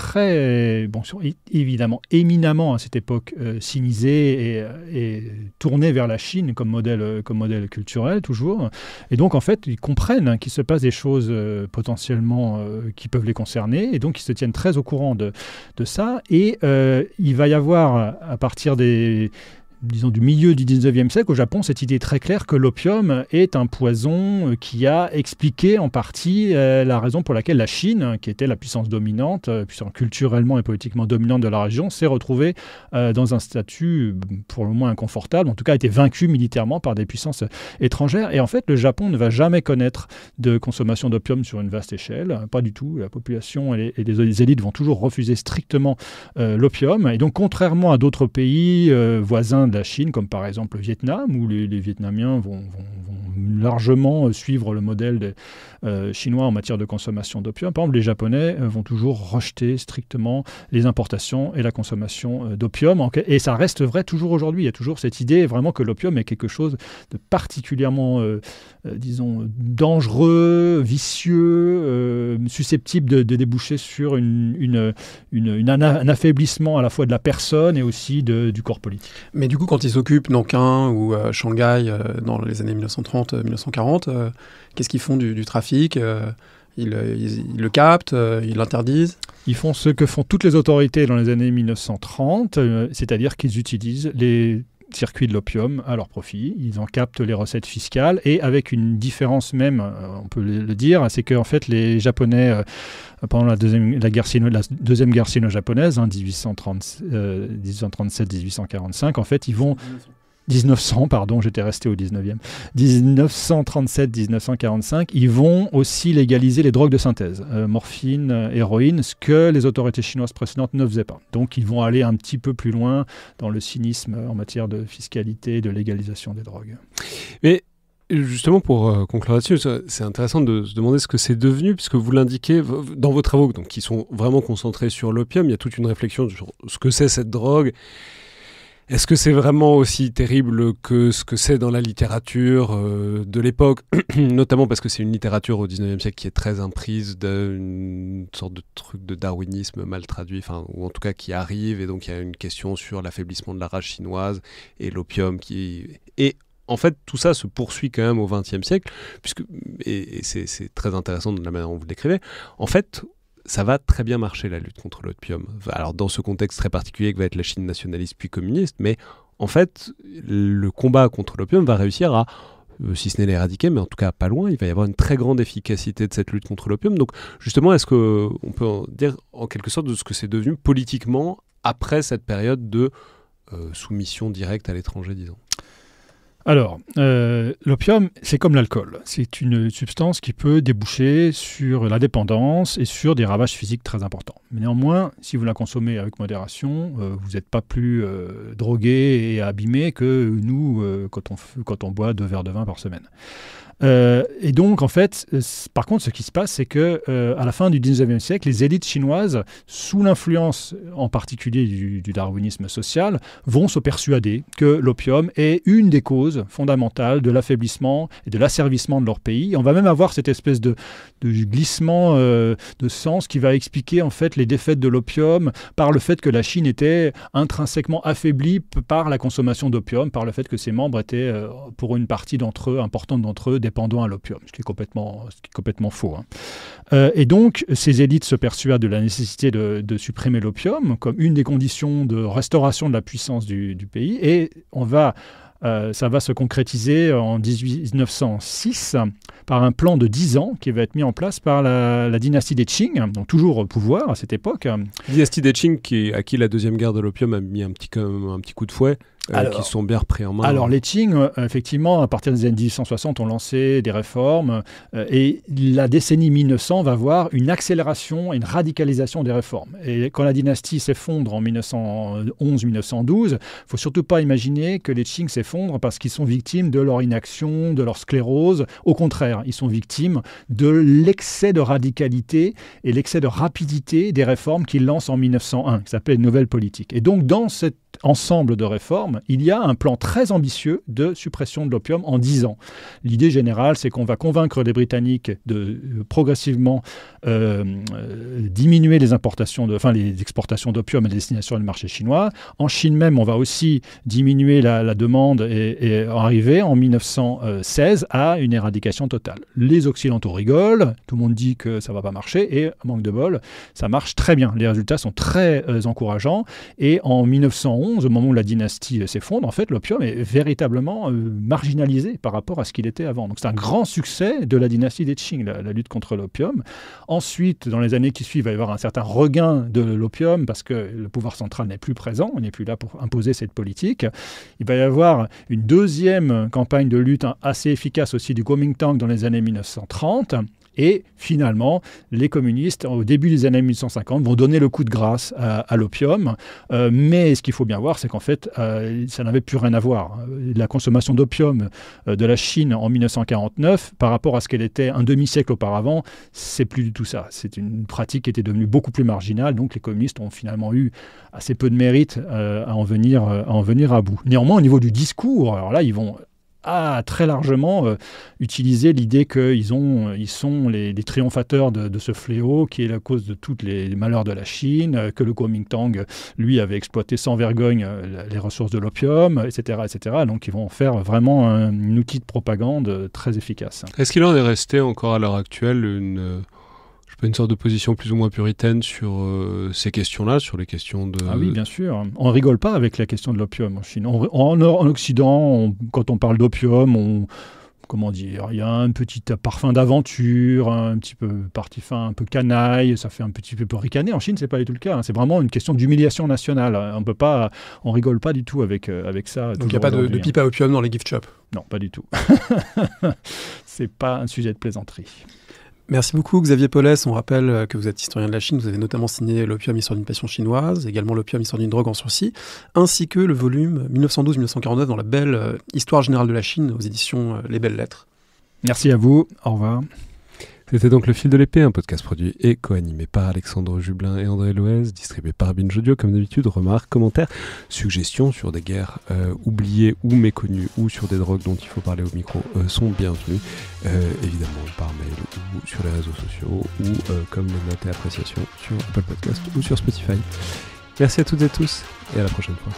sont évidemment éminemment à cette époque sinisées et tournées vers la Chine comme modèle culturel toujours. Et donc en fait, ils comprennent qu'il se passe des choses potentiellement qui peuvent les concerner, et donc ils se tiennent très au courant de ça. Et il va y avoir à partir du milieu du 19e siècle, au Japon, cette idée très claire que l'opium est un poison qui a expliqué en partie la raison pour laquelle la Chine, qui était la puissance dominante, puissance culturellement et politiquement dominante de la région, s'est retrouvée dans un statut pour le moins inconfortable, en tout cas a été vaincue militairement par des puissances étrangères. Et en fait, le Japon ne va jamais connaître de consommation d'opium sur une vaste échelle, pas du tout. La population et les élites vont toujours refuser strictement l'opium. Et donc, contrairement à d'autres pays voisins de la Chine, comme par exemple le Vietnam, où les Vietnamiens vont largement suivre le modèle chinois en matière de consommation d'opium. Par exemple, les Japonais vont toujours rejeter strictement les importations et la consommation d'opium. Et ça reste vrai toujours aujourd'hui. Il y a toujours cette idée vraiment que l'opium est quelque chose de particulièrement, disons, dangereux, vicieux, susceptible de déboucher sur un affaiblissement à la fois de la personne et aussi du corps politique. Mais du coup, quand ils s'occupent Nankin ou Shanghai dans les années 1930-1940, qu'est-ce qu'ils font du trafic ? Ils le captent, ils l'interdisent ? Ils font ce que font toutes les autorités dans les années 1930, c'est-à-dire qu'ils utilisent les circuits de l'opium à leur profit. Ils en captent les recettes fiscales, et avec une différence même, on peut le dire, c'est qu'en fait les Japonais, pendant la deuxième guerre sino-japonaise, 1837-1845, en fait, ils vont... 1900, pardon, j'étais resté au 19e. 1937-1945, ils vont aussi légaliser les drogues de synthèse, morphine, héroïne, ce que les autorités chinoises précédentes ne faisaient pas. Donc ils vont aller un petit peu plus loin dans le cynisme en matière de fiscalité et de légalisation des drogues. Mais justement, pour conclure là-dessus, c'est intéressant de se demander ce que c'est devenu, puisque vous l'indiquez dans vos travaux, donc, qui sont vraiment concentrés sur l'opium. Il y a toute une réflexion sur ce que c'est cette drogue. Est-ce que c'est vraiment aussi terrible que ce que c'est dans la littérature de l'époque, notamment parce que c'est une littérature au 19e siècle qui est très imprise d'une sorte de truc de darwinisme mal traduit, ou en tout cas qui arrive, et donc il y a une question sur l'affaiblissement de la race chinoise et l'opium Et en fait, tout ça se poursuit quand même au XXe siècle, et c'est très intéressant de la manière dont vous le décrivez. En fait, ça va très bien marcher, la lutte contre l'opium. Alors, dans ce contexte très particulier que va être la Chine nationaliste puis communiste, mais en fait, le combat contre l'opium va réussir à, si ce n'est l'éradiquer, mais en tout cas pas loin, il va y avoir une très grande efficacité de cette lutte contre l'opium. Donc, justement, est-ce qu'on peut en dire en quelque sorte de ce que c'est devenu politiquement après cette période de soumission directe à l'étranger, disons ? Alors, l'opium, c'est comme l'alcool. C'est une substance qui peut déboucher sur la dépendance et sur des ravages physiques très importants. Mais néanmoins, si vous la consommez avec modération, vous n'êtes pas plus drogué et abîmé que nous quand on boit 2 verres de vin par semaine. Et donc, en fait, par contre, ce qui se passe, c'est que à la fin du 19e siècle, les élites chinoises, sous l'influence en particulier du darwinisme social, vont se persuader que l'opium est une des causes fondamentales de l'affaiblissement et de l'asservissement de leur pays. On va même avoir cette espèce de glissement de sens qui va expliquer en fait les défaites de l'opium par le fait que la Chine était intrinsèquement affaiblie par la consommation d'opium, par le fait que ses membres étaient, pour une partie d'entre eux, importante d'entre eux, dépendants à l'opium, ce qui est complètement faux. Et donc, ces élites se persuadent de la nécessité de supprimer l'opium comme une des conditions de restauration de la puissance du pays. Et ça va se concrétiser en 1906 par un plan de 10 ans qui va être mis en place par la dynastie des Qing, donc toujours au pouvoir à cette époque. Dynastie des Qing à qui la deuxième guerre de l'opium a mis un petit coup de fouet. Qui sont bien repris en main. Alors les Qing, effectivement, à partir des années 1860, ont lancé des réformes et la décennie 1900 va voir une accélération et une radicalisation des réformes. Et quand la dynastie s'effondre en 1911-1912, il ne faut surtout pas imaginer que les Qing s'effondrent parce qu'ils sont victimes de leur inaction, de leur sclérose. Au contraire, ils sont victimes de l'excès de radicalité et l'excès de rapidité des réformes qu'ils lancent en 1901, qui s'appelle Nouvelle politique. Et donc dans cet ensemble de réformes, il y a un plan très ambitieux de suppression de l'opium en 10 ans. L'idée générale, c'est qu'on va convaincre les Britanniques de progressivement diminuer les exportations d'opium à destination du marché chinois. En Chine même, on va aussi diminuer la demande et arriver en 1916 à une éradication totale. Les Occidentaux rigolent, tout le monde dit que ça ne va pas marcher et, manque de bol, ça marche très bien. Les résultats sont très encourageants et en 1911, au moment où la dynastie s'effondre, en fait, l'opium est véritablement marginalisé par rapport à ce qu'il était avant. Donc c'est un grand succès de la dynastie des Qing, la lutte contre l'opium. Ensuite, dans les années qui suivent, il va y avoir un certain regain de l'opium parce que le pouvoir central n'est plus présent, on n'est plus là pour imposer cette politique. Il va y avoir une deuxième campagne de lutte assez efficace aussi du Kuomintang dans les années 1930. Et finalement, les communistes, au début des années 1850, vont donner le coup de grâce à l'opium. Mais ce qu'il faut bien voir, c'est qu'en fait, ça n'avait plus rien à voir. La consommation d'opium de la Chine en 1949, par rapport à ce qu'elle était un demi-siècle auparavant, c'est plus du tout ça. C'est une pratique qui était devenue beaucoup plus marginale. Donc les communistes ont finalement eu assez peu de mérite à en venir à bout. Néanmoins, au niveau du discours, alors là, ils vont très largement utilisé l'idée qu'ils sont les triomphateurs de ce fléau qui est la cause de tous les malheurs de la Chine, que le Kuomintang, lui, avait exploité sans vergogne les ressources de l'opium, etc., etc. Donc ils vont faire vraiment un outil de propagande très efficace. Est-ce qu'il en est resté encore à l'heure actuelle une sorte de position plus ou moins puritaine sur ces questions-là, sur les questions de... Ah oui, bien sûr. On ne rigole pas avec la question de l'opium en Chine. En Occident, quand on parle d'opium, il y a un petit parfum d'aventure, un petit peu parti fin, un peu canaille, ça fait un petit peu ricaner. En Chine, c'est pas du tout le cas. C'est vraiment une question d'humiliation nationale. On rigole pas du tout avec ça. Donc il n'y a pas de pipe à opium dans les gift shops? Non, pas du tout. C'est pas un sujet de plaisanterie. Merci beaucoup Xavier Paulès. On rappelle que vous êtes historien de la Chine. Vous avez notamment signé l'opium, histoire d'une passion chinoise, également l'opium, histoire d'une drogue en sursis, ainsi que le volume 1912-1949 dans la belle Histoire générale de la Chine aux éditions Les Belles Lettres. Merci à vous. Au revoir. C'était donc Le Fil de l'Épée, un podcast produit et co-animé par Alexandre Jublin et André Loez, distribué par Binge Audio. Comme d'habitude, remarques, commentaires, suggestions sur des guerres oubliées ou méconnues ou sur des drogues dont il faut parler au micro sont bienvenues, évidemment par mail ou sur les réseaux sociaux ou comme les notes et appréciations sur Apple Podcast ou sur Spotify. Merci à toutes et tous et à la prochaine fois.